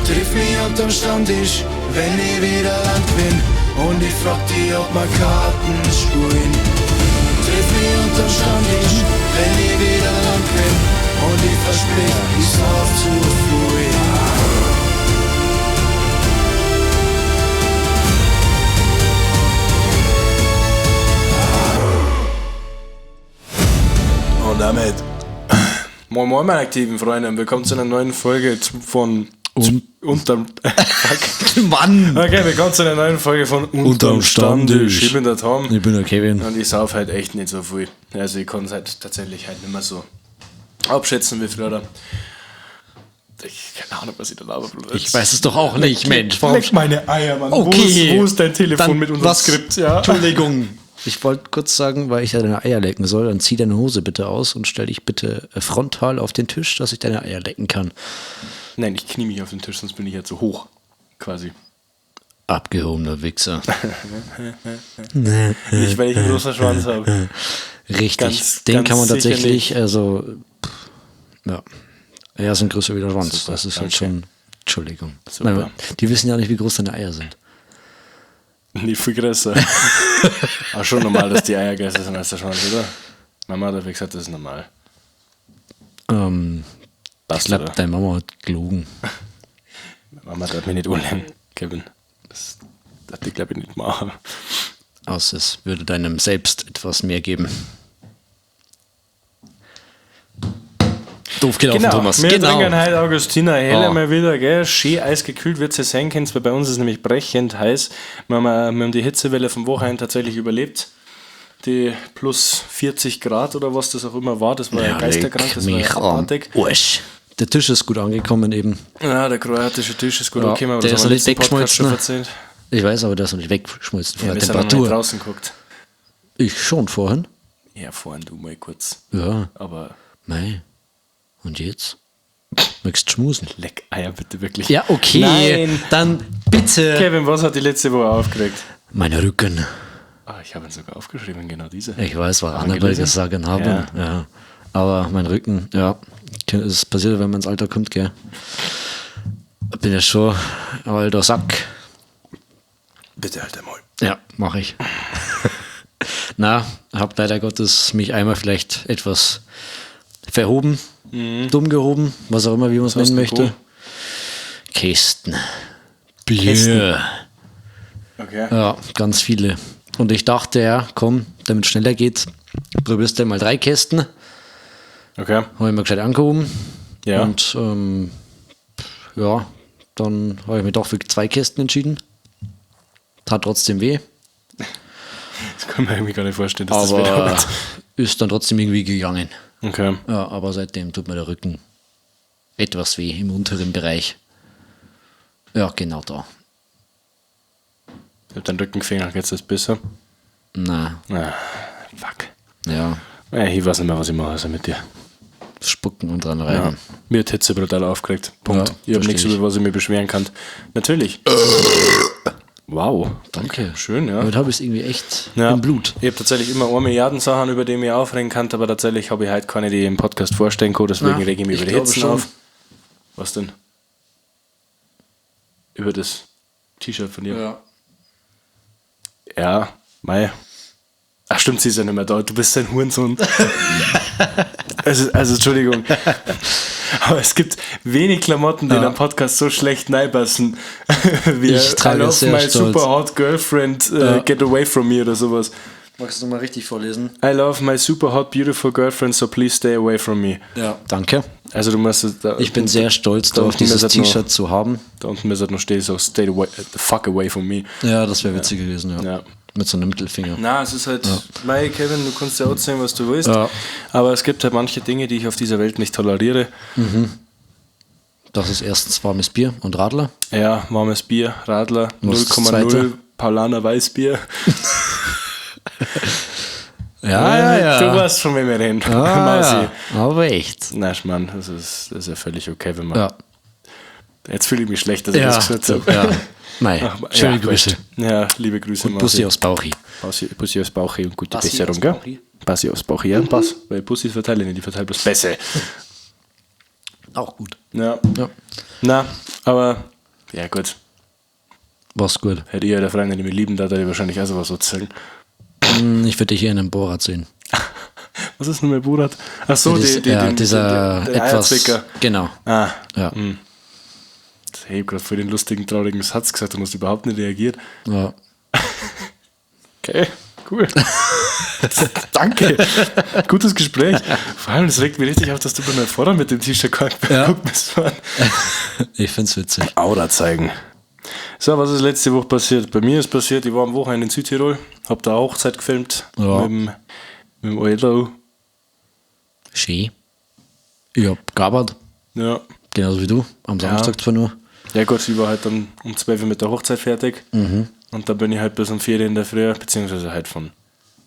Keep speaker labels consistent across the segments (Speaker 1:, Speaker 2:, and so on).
Speaker 1: Triff mich unterm Stammtisch, wenn ich wieder Land bin. Und ich frag dich, ob wir Karten spielen. Triff mich unterm Stammtisch, wenn ich wieder Land bin. Und ich versprich, ich sauf zu früh. Und damit moin moin meine aktiven Freunde und willkommen zu einer neuen Folge von Unterm
Speaker 2: Mann!
Speaker 1: Okay, willkommen zu einer neuen Folge von
Speaker 2: Unterm Stammtisch.
Speaker 1: Ich bin der Tom.
Speaker 2: Ich bin der Kevin.
Speaker 1: Und ich sauf halt echt nicht so viel. Also ich kann es halt tatsächlich halt nicht mehr so abschätzen wie früher. Keine Ahnung, was ich da laber.
Speaker 2: Ich weiß es doch auch nicht, Mensch.
Speaker 1: Leck meine Eier, Mann.
Speaker 2: Okay.
Speaker 1: Wo ist dein Telefon
Speaker 2: Dann
Speaker 1: mit unserem Skript? Ja.
Speaker 2: Entschuldigung. Ich wollte kurz sagen, weil ich ja deine Eier lecken soll, dann zieh deine Hose bitte aus und stell dich bitte frontal auf den Tisch, dass ich deine Eier lecken kann.
Speaker 1: Nein, ich knie mich auf den Tisch, sonst bin ich ja zu hoch. Quasi.
Speaker 2: Abgehobener Wichser.
Speaker 1: Nicht, weil ich einen großen Schwanz habe.
Speaker 2: Richtig.
Speaker 1: Ganz,
Speaker 2: den
Speaker 1: ganz
Speaker 2: kann man tatsächlich,
Speaker 1: sicherlich.
Speaker 2: also, ja. Er ist ein größer wie der Schwanz.
Speaker 1: Super,
Speaker 2: das ist
Speaker 1: danke.
Speaker 2: halt schon, Entschuldigung.
Speaker 1: Super.
Speaker 2: Nein, die wissen ja nicht, wie groß deine Eier sind.
Speaker 1: Nicht viel größer. Aber schon normal, dass die Eier größer sind als der Schwanz, oder? Mama hat gesagt, das ist normal.
Speaker 2: Ich
Speaker 1: Passt,
Speaker 2: glaube,
Speaker 1: oder?
Speaker 2: deine Mama hat gelogen.
Speaker 1: Mama darf mich nicht anlernen, Kevin. Das darf ich, glaube ich, nicht machen.
Speaker 2: Außer es würde deinem selbst etwas mehr geben. Doof gelaufen, Thomas.
Speaker 1: Wir
Speaker 2: Genau.
Speaker 1: trinken heute Augustiner Helle
Speaker 2: Oh.
Speaker 1: mal wieder, gell? Schön eisgekühlt wird es sein können, weil bei uns ist es nämlich brechend heiß. Wir haben die Hitzewelle vom Wochenende tatsächlich überlebt. Die plus 40 Grad oder was das auch immer war, das war ja geisterkrank, das war ja abartig.
Speaker 2: Arsch. Der Tisch ist gut angekommen eben.
Speaker 1: Ja, der kroatische Tisch ist gut
Speaker 2: Ja,
Speaker 1: angekommen, aber
Speaker 2: der
Speaker 1: das
Speaker 2: ist
Speaker 1: haben wir
Speaker 2: noch nicht
Speaker 1: im letzten Podcast schon
Speaker 2: weggeschmolzen.
Speaker 1: erzählt.
Speaker 2: Ich weiß aber, der ist noch nicht weggeschmolzen von
Speaker 1: Ja,
Speaker 2: der
Speaker 1: wir sind noch nicht
Speaker 2: Temperatur.
Speaker 1: draußen geguckt.
Speaker 2: Ich schon vorhin.
Speaker 1: Ja, vorhin du mal kurz.
Speaker 2: Ja,
Speaker 1: Aber
Speaker 2: mei. Und jetzt? Möchtest du schmusen?
Speaker 1: leck Eier bitte wirklich.
Speaker 2: Ja, okay.
Speaker 1: Nein.
Speaker 2: Dann bitte.
Speaker 1: Kevin, was hat die letzte Woche aufgeregt?
Speaker 2: Mein Rücken.
Speaker 1: Ah, ich habe ihn sogar aufgeschrieben, genau diese.
Speaker 2: Ich weiß, was
Speaker 1: Haben
Speaker 2: andere
Speaker 1: gelesen?
Speaker 2: gesagt haben. Ja. Aber mein Rücken, ja. Es passiert, wenn man ins Alter kommt, gell. Bin ja schon ein alter Sack.
Speaker 1: Bitte halt einmal.
Speaker 2: Ja, mache ich. Na, hab leider Gottes mich einmal vielleicht etwas verhoben, dumm gehoben, was auch immer, wie man es
Speaker 1: hast
Speaker 2: nennen
Speaker 1: du
Speaker 2: möchte.
Speaker 1: gehoben?
Speaker 2: Kästen.
Speaker 1: Kästen?
Speaker 2: Bier.
Speaker 1: Okay.
Speaker 2: Ja, ganz viele. Und ich dachte, ja, komm, damit es schneller geht, probierst du mal 3 Kästen.
Speaker 1: Okay.
Speaker 2: Habe ich mir gescheit angehoben.
Speaker 1: Ja.
Speaker 2: Und ja, dann habe ich mich doch für 2 Kästen entschieden. Tat trotzdem weh.
Speaker 1: Das kann man irgendwie gar nicht vorstellen, dass das wieder
Speaker 2: Aber
Speaker 1: hat.
Speaker 2: ist dann trotzdem irgendwie gegangen.
Speaker 1: Okay.
Speaker 2: Ja, aber seitdem tut mir der Rücken etwas weh im unteren Bereich. Ja, genau da.
Speaker 1: Ich hab deinen Rückenfinger, jetzt ist es besser.
Speaker 2: Na,
Speaker 1: Ah, fuck.
Speaker 2: ja,
Speaker 1: Ich weiß nicht mehr, was ich mache also mit dir.
Speaker 2: spucken und dran
Speaker 1: Ja.
Speaker 2: reiben.
Speaker 1: Mir hat Hitze brutal aufgeregt. Punkt.
Speaker 2: Ja,
Speaker 1: Ich habe nichts,
Speaker 2: versteh ich.
Speaker 1: über was ich mir beschweren kann. Natürlich. Wow.
Speaker 2: Danke.
Speaker 1: Schön, ja.
Speaker 2: Damit habe ich es irgendwie echt
Speaker 1: Ja.
Speaker 2: im Blut.
Speaker 1: Ich habe tatsächlich immer 1 Milliarden Sachen, über die ich mich aufregen kann, aber tatsächlich habe ich heute keine, die ich im Podcast vorstellen kann, deswegen
Speaker 2: Ja,
Speaker 1: rege ich mich
Speaker 2: ich
Speaker 1: über die
Speaker 2: glaube
Speaker 1: Hitzen
Speaker 2: schon.
Speaker 1: auf. Was denn? Über das T-Shirt von dir? Ja, mei. Ach stimmt, sie ist ja nicht mehr da. Du bist ein Hurensohn. also Entschuldigung. Aber es gibt wenig Klamotten, die in einem Podcast so schlecht neipassen. wie
Speaker 2: Ich trage
Speaker 1: I love
Speaker 2: sehr
Speaker 1: my
Speaker 2: stolz.
Speaker 1: super hot girlfriend, get away from me oder sowas.
Speaker 2: Magst du nochmal richtig vorlesen?
Speaker 1: I love my super hot beautiful girlfriend, so please stay away from me.
Speaker 2: Ja. Danke.
Speaker 1: Also du musst es da.
Speaker 2: Ich bin sehr stolz
Speaker 1: da
Speaker 2: darauf,
Speaker 1: unten
Speaker 2: dieses
Speaker 1: müsste noch-
Speaker 2: T-Shirt zu haben.
Speaker 1: Da unten müsste noch stehen, so stay away, the fuck away from me.
Speaker 2: Ja, das wäre witzig gewesen, ja.
Speaker 1: Ja.
Speaker 2: Mit so einem Mittelfinger.
Speaker 1: Na, es ist halt, mei, Kevin, du kannst ja auch sehen, was du willst.
Speaker 2: Ja.
Speaker 1: Aber es gibt halt manche Dinge, die ich auf dieser Welt nicht toleriere.
Speaker 2: Das ist erstens warmes Bier und Radler.
Speaker 1: Ja, warmes Bier, Radler,
Speaker 2: Was ist das
Speaker 1: 0,0
Speaker 2: Zweite?
Speaker 1: Paulaner Weißbier.
Speaker 2: Ja,
Speaker 1: Du weißt, von wem wir reden.
Speaker 2: Ah,
Speaker 1: Mausi.
Speaker 2: ja. Aber echt.
Speaker 1: Na, Mann, das ist ja völlig okay, wenn man.
Speaker 2: Ja.
Speaker 1: Jetzt fühle ich mich schlecht, dass ich
Speaker 2: Ja,
Speaker 1: das gesagt habe.
Speaker 2: ja. Mei,
Speaker 1: Ach,
Speaker 2: schöne
Speaker 1: ja,
Speaker 2: Grüße.
Speaker 1: wurscht. Ja, liebe Grüße,
Speaker 2: Und Bussi aus Bauchi.
Speaker 1: Bussi aus Bauchi und gute
Speaker 2: Bassi
Speaker 1: Besserung,
Speaker 2: aus
Speaker 1: gell?
Speaker 2: Bauchi.
Speaker 1: Bussi aus Bauchi, ja, Pass. Weil Bussis verteile nicht, die verteilen bloß Bässe.
Speaker 2: Auch gut.
Speaker 1: Ja.
Speaker 2: Ja.
Speaker 1: Na, aber
Speaker 3: Ja, gut.
Speaker 2: War's gut.
Speaker 3: Hätte ich ja der Freundin, die mich lieben, da hätte ich wahrscheinlich auch sowas erzählen.
Speaker 2: Ich würde dich hier in einem Bohrrad sehen.
Speaker 3: Was ist nun mein Bruder? Ach so,
Speaker 2: dieser
Speaker 3: der
Speaker 2: etwas.
Speaker 3: Eierzwicker.
Speaker 2: Genau.
Speaker 3: Ah,
Speaker 2: Ja.
Speaker 3: ich habe gerade voll den lustigen, traurigen Satz gesagt und hast überhaupt nicht reagiert.
Speaker 2: Ja.
Speaker 3: Okay, cool. Danke. Gutes Gespräch. Vor allem, das regt mich richtig auf, dass du bei meinem Vater mit dem T-Shirt geguckt bist.
Speaker 2: Ich find's witzig.
Speaker 3: Aura zeigen. So, was ist letzte Woche passiert? Bei mir ist passiert, ich war am Wochenende in Südtirol, hab da auch Hochzeit gefilmt
Speaker 2: Ja.
Speaker 3: mit dem Euro.
Speaker 2: Schön. Ich hab gearbeitet,
Speaker 3: Ja.
Speaker 2: genauso wie du, am Samstag zwar nur.
Speaker 3: Ja gut, ich war halt dann um 12 Uhr mit der Hochzeit fertig. Und dann bin ich halt bis um 4 Uhr in der Früh, beziehungsweise halt von,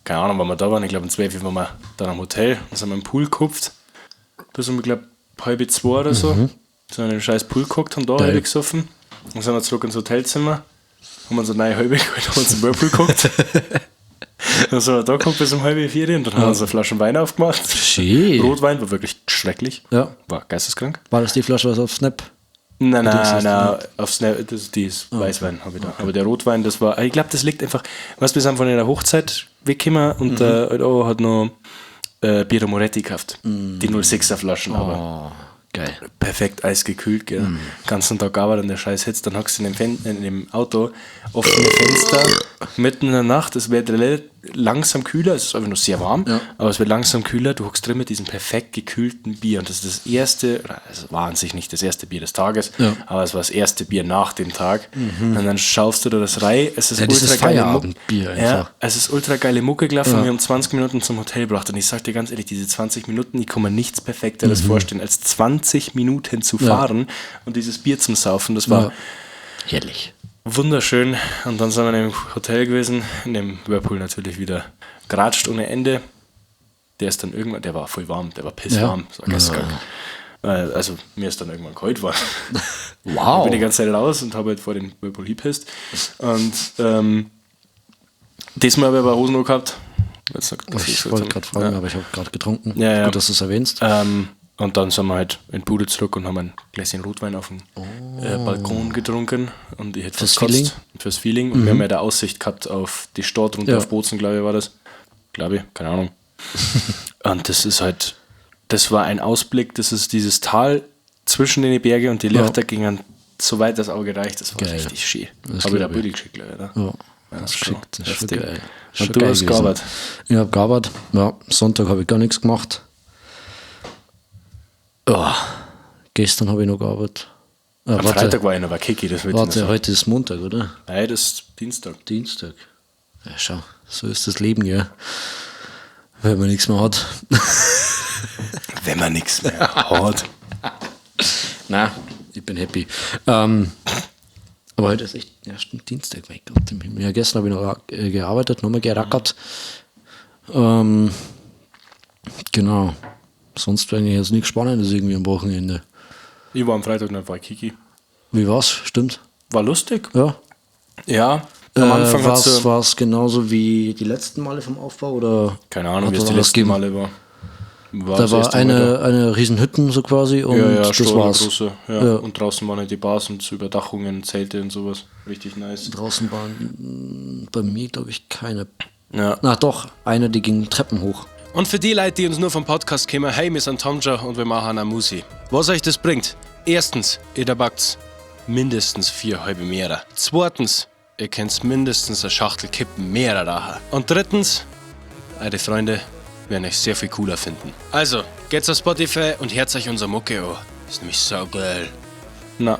Speaker 3: keine Ahnung, wann wir da waren, ich glaube um 12 Uhr waren wir dann am Hotel und sind wir im Pool gekupft. Bis um, ich glaube, 1:30 oder so. Sind wir in den scheiß Pool geguckt, haben da
Speaker 2: Geil.
Speaker 3: halb gesoffen. Dann sind wir zurück ins Hotelzimmer, haben uns eine neue halbe geholt, haben uns im Whirlpool geguckt. Dann sind wir da geguckt bis um 3:30 und dann haben wir uns eine Flasche Wein aufgemacht.
Speaker 2: Schön.
Speaker 3: Rotwein war wirklich schrecklich.
Speaker 2: Ja.
Speaker 3: War geisteskrank.
Speaker 2: War das die Flasche, was auf Snap?
Speaker 3: Nein,
Speaker 2: hast
Speaker 3: auf Snap, die ist Weißwein habe ich da. Aber der Rotwein, das war, ich glaube, das liegt einfach, was wir sind von einer Hochzeit weggekommen und der Euro hat noch Birra Moretti gekauft. Die 06er Flaschen, aber
Speaker 2: Geil.
Speaker 3: perfekt eisgekühlt, gell. Ganzen Tag gearbeitet an der scheiß Hitze, dann hockst du in dem Auto, offene Fenster, mitten in der Nacht, es wird langsam kühler, es ist einfach nur sehr warm, aber es wird langsam kühler, du hockst drin mit diesem perfekt gekühlten Bier und das ist das erste, es war an sich nicht das erste Bier des Tages, aber es war das erste Bier nach dem Tag und dann schaufst du da das rein, es ist
Speaker 2: dieses
Speaker 3: ultra geile
Speaker 2: Feierabendbier einfach.
Speaker 3: Ja, es ist ultra geile Mucke gelaufen und wir haben 20 Minuten zum Hotel gebracht und ich sag dir ganz ehrlich, diese 20 Minuten, ich kann mir nichts Perfekteres vorstellen, als 20 Minuten zu fahren und dieses Bier zum Saufen, das war
Speaker 2: Herrlich.
Speaker 3: wunderschön. Und dann sind wir im Hotel gewesen, in dem Whirlpool natürlich wieder geratscht ohne Ende. Der ist dann irgendwann, der war voll warm, der war pisswarm, so geisteskrank. Also mir ist dann irgendwann kalt war.
Speaker 2: Wow.
Speaker 3: Ich bin die ganze Zeit raus und habe halt vor den Whirlpool gepisst. Und diesmal habe ich aber Hosen noch gehabt.
Speaker 2: Ich wollte gerade fragen, aber ich habe gerade getrunken.
Speaker 3: Ja.
Speaker 2: Gut, dass du es erwähnst.
Speaker 3: Und dann sind wir halt in die Bude zurück und haben ein Gläschen Rotwein auf dem Balkon getrunken. Und ich hätte
Speaker 2: Fürs
Speaker 3: fast gekotzt.
Speaker 2: Feeling?
Speaker 3: Fürs Feeling. Und wir haben ja da Aussicht gehabt auf die Stadt runter
Speaker 2: Ja.
Speaker 3: auf Bozen, glaube ich, war das. Glaube ich, keine Ahnung. Und das ist halt, das war ein Ausblick, das ist dieses Tal zwischen den Bergen und die Lichter gingen so weit das Auge reicht. Das war
Speaker 2: Geil.
Speaker 3: richtig schön.
Speaker 2: Das
Speaker 3: Habe ich da
Speaker 2: glaub ich.
Speaker 3: Bilder geschickt, glaube ich. Oder?
Speaker 2: Ja.
Speaker 3: Das ist
Speaker 2: Geschickt. Das ist schon
Speaker 3: heftig.
Speaker 2: geil.
Speaker 3: Und
Speaker 2: Schon
Speaker 3: du
Speaker 2: geil
Speaker 3: hast
Speaker 2: gewesen.
Speaker 3: gearbeitet?
Speaker 2: Ich habe gearbeitet. Ja, Sonntag habe ich gar nichts gemacht. Ja, gestern habe ich noch gearbeitet.
Speaker 3: Am Freitag war ich noch bei Kiki, das wird
Speaker 2: Warte, heute ist Montag, oder?
Speaker 3: Nein, das ist Dienstag.
Speaker 2: Dienstag. Ja, schau, so ist das Leben, ja. Wenn man nichts mehr hat.
Speaker 3: Wenn man nichts mehr hat.
Speaker 2: Nein, ich bin happy. Aber heute ist echt, ja stimmt, Dienstag, mein Gott im Himmel. Ja, gestern habe ich noch gearbeitet, nochmal gerackert. Genau. Sonst eigentlich jetzt nichts Spannendes irgendwie am Wochenende.
Speaker 3: Ich war am Freitag noch bei Kiki.
Speaker 2: Wie war's? Stimmt?
Speaker 3: War lustig.
Speaker 2: Ja.
Speaker 3: Ja. Am Anfang hat sie,
Speaker 2: war es genauso wie die letzten Male vom Aufbau? Oder
Speaker 3: keine Ahnung, wie
Speaker 2: hat
Speaker 3: es die
Speaker 2: was
Speaker 3: letzten
Speaker 2: gegeben?
Speaker 3: Male war.
Speaker 2: Da
Speaker 3: das
Speaker 2: war
Speaker 3: erste Mal da.
Speaker 2: eine riesen Hütten so quasi und
Speaker 3: Ja,
Speaker 2: das war's.
Speaker 3: große. Ja.
Speaker 2: Ja.
Speaker 3: Und draußen waren halt die Bars und so Überdachungen, Zelte und sowas. Richtig nice.
Speaker 2: Draußen waren bei mir, glaube ich, keine.
Speaker 3: Ja.
Speaker 2: Na doch, eine, die ging Treppen hoch.
Speaker 3: Und für die Leute, die uns nur vom Podcast kennen, hey, wir sind Tomja und wir machen eine Musi. Was euch das bringt? Erstens, ihr backt mindestens 4 halbe Meere. Zweitens, ihr könnt mindestens eine Schachtel Kippen mehr daher. Und drittens, eure Freunde werden euch sehr viel cooler finden. Also, geht's auf Spotify und hört euch unser Mucke an. Ist nämlich so geil. Na,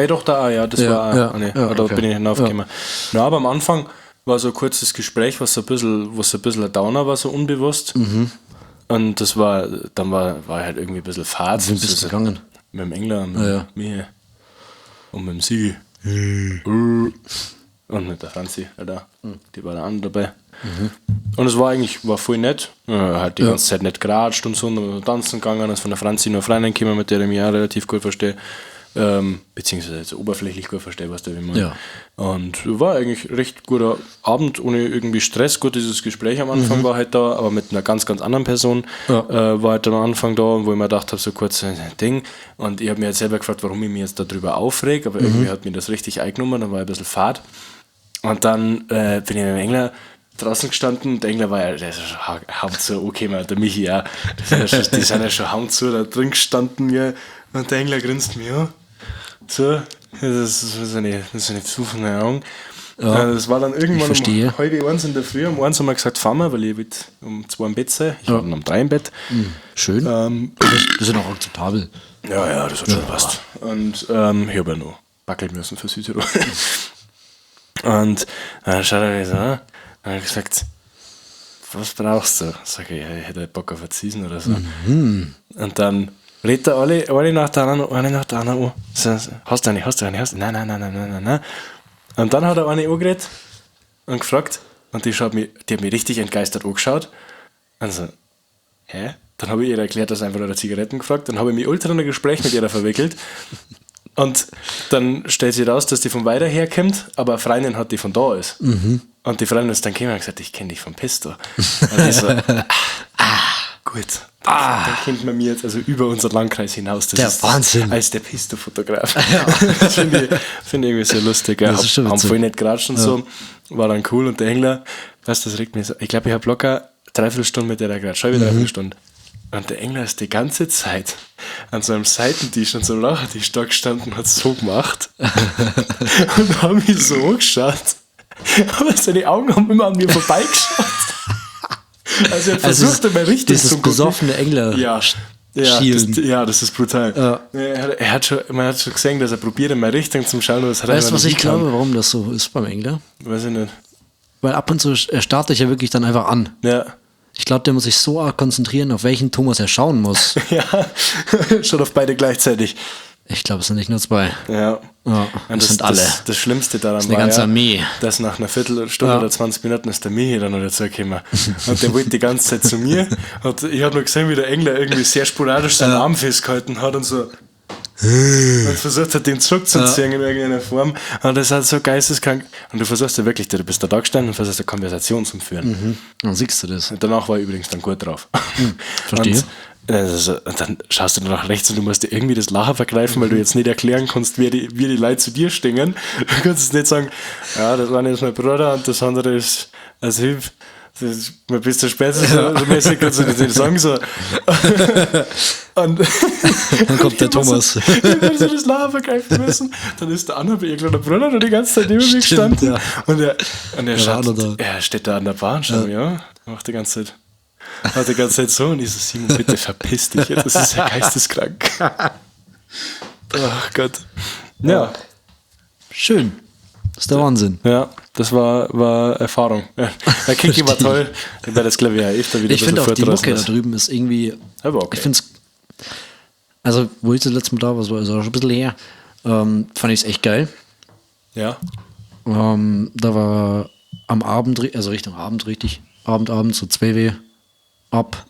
Speaker 3: doch da auch, ja, das
Speaker 2: Ja,
Speaker 3: war auch.
Speaker 2: ja,
Speaker 3: Nee,
Speaker 2: ja,
Speaker 3: da
Speaker 2: okay.
Speaker 3: bin ich hinaufgekommen. Na, aber am Anfang war so ein kurzes Gespräch, was so ein bisschen ein Downer war, so unbewusst. Und das war, dann war halt irgendwie ein bisschen Fahrt.
Speaker 2: Wie bist du gegangen?
Speaker 3: Mit dem Engler und
Speaker 2: Ja.
Speaker 3: mir und mit dem Sigi. Und mit der Franzi, Alter. Die war da an dabei. Und es war eigentlich voll nett. Halt die ganze Zeit nicht geratscht und so. Und dann tanzen gegangen, ist von der Franzi noch Freundin gekommen, mit der ich mich auch relativ gut verstehe. beziehungsweise jetzt oberflächlich gut verstehe, was der will meinen.
Speaker 2: Ja.
Speaker 3: Und war eigentlich recht guter Abend, ohne irgendwie Stress. Gut, dieses Gespräch am Anfang war halt da, aber mit einer ganz, ganz anderen Person war halt am Anfang da, wo ich mir gedacht habe, so kurz ein Ding. Und ich habe mir jetzt selber gefragt, warum ich mich jetzt darüber aufrege, aber irgendwie hat mir das richtig eingenommen, dann war ich ein bisschen fad. Und dann bin ich mit dem Engler draußen gestanden. Der Engler war ja, der ist ja haut so, okay, man, der Michi, ja. Die sind ja schon haut so da drin gestanden, ja. Und der Engler grinst mir an. So, das ist eine zufällige Ahnung. Ja, das war dann irgendwann um 12:30 in der Früh. Um 1 haben wir gesagt, fahren wir, weil ich will um 2 im Bett sein. Ich war dann um 3 im Bett.
Speaker 2: Schön. Das ist ja noch akzeptabel.
Speaker 3: Ja, das hat schon gepasst. Und ich habe ja noch backeln müssen für Südtirol. Und dann schaut er mich so an. Dann habe ich gesagt, was brauchst du? Sag ich, ich hätte Bock auf ein Season oder so. Und dann redet er alle nach der anderen an. So, hast du eine? Nein. Und dann hat er eine angeredet und gefragt, und die hat mich richtig entgeistert angeschaut. Und so, hä? Dann habe ich ihr erklärt, dass er einfach nur Zigaretten gefragt. Dann habe ich mich ultra in ein Gespräch mit ihr verwickelt. Und dann stellt sich raus, dass die von weiter her kommt, aber eine Freundin hat, die von da ist. Und die Freundin ist dann gekommen und gesagt, ich kenne dich vom Pisto. Und ich so, gut. Dann kennt man mir jetzt also über unseren Landkreis hinaus. Das
Speaker 2: der
Speaker 3: ist
Speaker 2: Wahnsinn.
Speaker 3: Als der Pisto-Fotograf. Das finde ich irgendwie sehr lustig. Ja. Haben voll nicht geratscht und so. War dann cool. Und der Engler, weißt du, das regt mich so. Ich glaube, ich habe locker 3/4 Stunde mit der geratscht. Schon wieder 3/4 Stunde. Und der Engler ist die ganze Zeit an so einem Seitentisch, an so einem Lachertisch da gestanden und hat so gemacht. Und haben mich so angeschaut. Aber seine Augen haben immer an mir vorbeigeschaut. Also er hat versucht, einmal richtig zu gucken.
Speaker 2: Das besoffene Engler.
Speaker 3: Das ist brutal. Ja. Man hat schon gesehen, dass er probiert, in meine Richtung zu schauen.
Speaker 2: Weißt du, was ich glaube, warum das so ist beim Engler?
Speaker 3: Weiß ich nicht.
Speaker 2: Weil ab und zu, er starrt dich ja wirklich dann einfach an.
Speaker 3: Ja.
Speaker 2: Ich glaube, der muss sich so arg konzentrieren, auf welchen Thomas er schauen muss.
Speaker 3: Ja, schon auf beide gleichzeitig.
Speaker 2: Ich glaube, es sind nicht nur 2.
Speaker 3: Ja.
Speaker 2: Und das sind alle.
Speaker 3: Das Schlimmste daran
Speaker 2: das ist eine ganze Armee.
Speaker 3: Dass nach einer Viertelstunde oder 20 Minuten ist der Michi dann noch dazugekommen. Und der wollte die ganze Zeit zu mir. Und ich habe nur gesehen, wie der Engler irgendwie sehr sporadisch seinen Arm festgehalten hat und so. Und versucht hat, den zurückzuziehen in irgendeiner Form. Und das ist halt so geisteskrank. Und du versuchst ja wirklich, du bist da gestanden und versuchst eine Konversation zu führen.
Speaker 2: Dann siehst du das.
Speaker 3: Und danach war ich übrigens dann gut drauf.
Speaker 2: Verstehe.
Speaker 3: Und dann schaust du nach rechts und du musst dir irgendwie das Lachen vergreifen, weil du jetzt nicht erklären kannst, wie die Leute zu dir stehen. Du kannst jetzt nicht sagen, ja, das eine ist mein Bruder und das andere ist als Hilfe. Man bist du später so mäßig, kannst du das nicht sagen. So. Und
Speaker 2: dann kommt der Thomas.
Speaker 3: Wenn sie das Lachen vergreifen müssen, dann ist der andere ihr kleiner Bruder noch die ganze Zeit neben mir gestanden. Ja. Und er steht da an der Bahn schon, macht die ganze Zeit. Hat die ganze Zeit so und ich so, Simon, bitte verpiss dich, das ist ja geisteskrank. Ach Gott. Ja.
Speaker 2: Schön. Das ist der Wahnsinn.
Speaker 3: Ja, das war Erfahrung. Ja. Der Kiki war toll. Ich werde das glaube ich ja öfter wieder.
Speaker 2: Ich finde auch die Mucke da drüben ist irgendwie.
Speaker 3: Aber okay.
Speaker 2: Ich finde es. Also, wo ich das letzte Mal da war, war schon ein bisschen her, fand ich es echt geil.
Speaker 3: Ja.
Speaker 2: Da war am Abend, also Richtung Abend richtig, Abend, so 12 ab,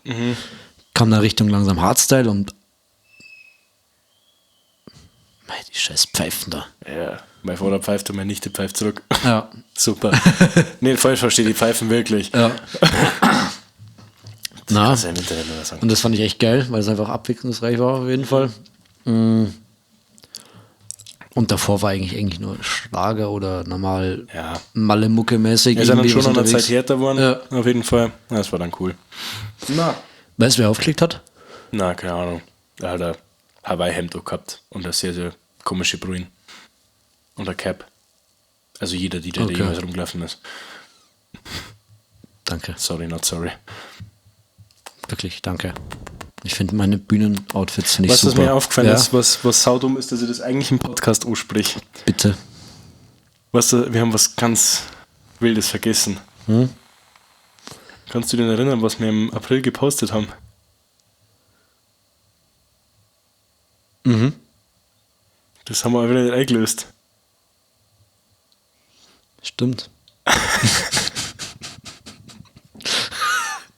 Speaker 2: kam da Richtung langsam Hardstyle und die scheiß Pfeifen da.
Speaker 3: Ja, mein Vater pfeift und meine Nichte pfeift zurück.
Speaker 2: Ja.
Speaker 3: Super. Nee, falsch verstehe, die pfeifen wirklich.
Speaker 2: Ja. Na,
Speaker 3: das
Speaker 2: und das fand ich echt geil, weil es einfach abwechslungsreich war auf jeden Fall. Und davor war eigentlich nur Schlager oder normal Malle-Mucke-mäßig.
Speaker 3: Wir sind dann schon an der Zeit härter geworden, auf jeden Fall. Das war dann cool. Na.
Speaker 2: Weißt du, wer aufgelegt hat?
Speaker 3: Na, keine Ahnung. Er hat ein Hawaii-Hemd gehabt und eine sehr, sehr komische Brühen. Und ein Cap. Also jeder, der jemals rumgelaufen ist.
Speaker 2: Danke.
Speaker 3: Sorry, not sorry.
Speaker 2: Wirklich, danke. Ich finde meine Bühnenoutfits super.
Speaker 3: Was mir aufgefallen ist, was saudumm ist, dass ich das eigentlich im Podcast aussprich.
Speaker 2: Bitte.
Speaker 3: Weißt du, wir haben was ganz Wildes vergessen. Kannst du dich erinnern, was wir im April gepostet haben? Das haben wir aber nicht eingelöst.
Speaker 2: Stimmt.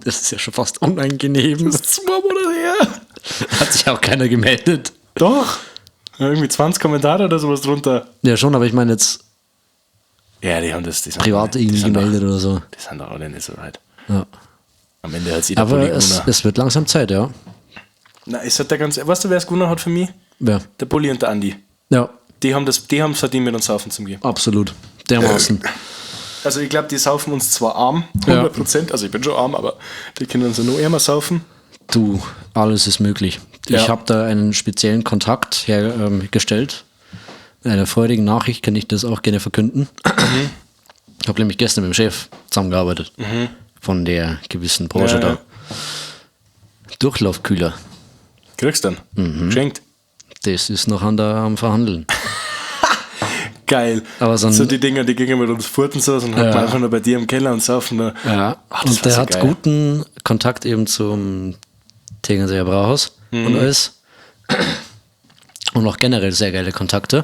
Speaker 2: Das ist ja schon fast unangenehm.
Speaker 3: Das ist 2 Monate her.
Speaker 2: Hat sich auch keiner gemeldet.
Speaker 3: Doch. Irgendwie 20 Kommentare oder sowas drunter.
Speaker 2: Ja, schon, aber ich meine jetzt
Speaker 3: Ja, die haben das. Die sind
Speaker 2: privat
Speaker 3: die
Speaker 2: irgendwie
Speaker 3: sind
Speaker 2: gemeldet
Speaker 3: doch,
Speaker 2: oder so.
Speaker 3: Die sind doch alle nicht so weit.
Speaker 2: Ja.
Speaker 3: Am Ende hat jeder
Speaker 2: Aber
Speaker 3: Polygoner.
Speaker 2: es wird langsam Zeit, ja.
Speaker 3: Na, ist halt der ganze. Weißt du, wer es gewonnen hat für mich?
Speaker 2: Ja,
Speaker 3: Der Bulli und der Andi.
Speaker 2: ja,
Speaker 3: Die haben es verdient, mit uns saufen zu gehen.
Speaker 2: absolut. Dermaßen.
Speaker 3: Also ich glaube, die saufen uns zwar arm,
Speaker 2: Ja.
Speaker 3: 100%, also ich bin schon arm, aber die können uns ja nur ärmer saufen.
Speaker 2: Du, alles ist möglich.
Speaker 3: Ja.
Speaker 2: Ich habe da einen speziellen Kontakt hergestellt. In einer freudigen Nachricht kann ich das auch gerne verkünden. Ich habe nämlich gestern mit dem Chef zusammengearbeitet. Von der gewissen Branche
Speaker 3: Ja, ja.
Speaker 2: da. Durchlaufkühler.
Speaker 3: Kriegst dann. Geschenkt.
Speaker 2: Das ist noch am Verhandeln.
Speaker 3: Geil.
Speaker 2: Aber so ein-
Speaker 3: die Dinger, die gingen mit uns furten so und hocken einfach nur bei dir im Keller und saufen da.
Speaker 2: Ja,
Speaker 3: Ach, das
Speaker 2: und
Speaker 3: war
Speaker 2: der
Speaker 3: so
Speaker 2: hat
Speaker 3: geil.
Speaker 2: guten Kontakt eben zum Tegernseer Brauhaus und alles. Und auch generell sehr geile Kontakte.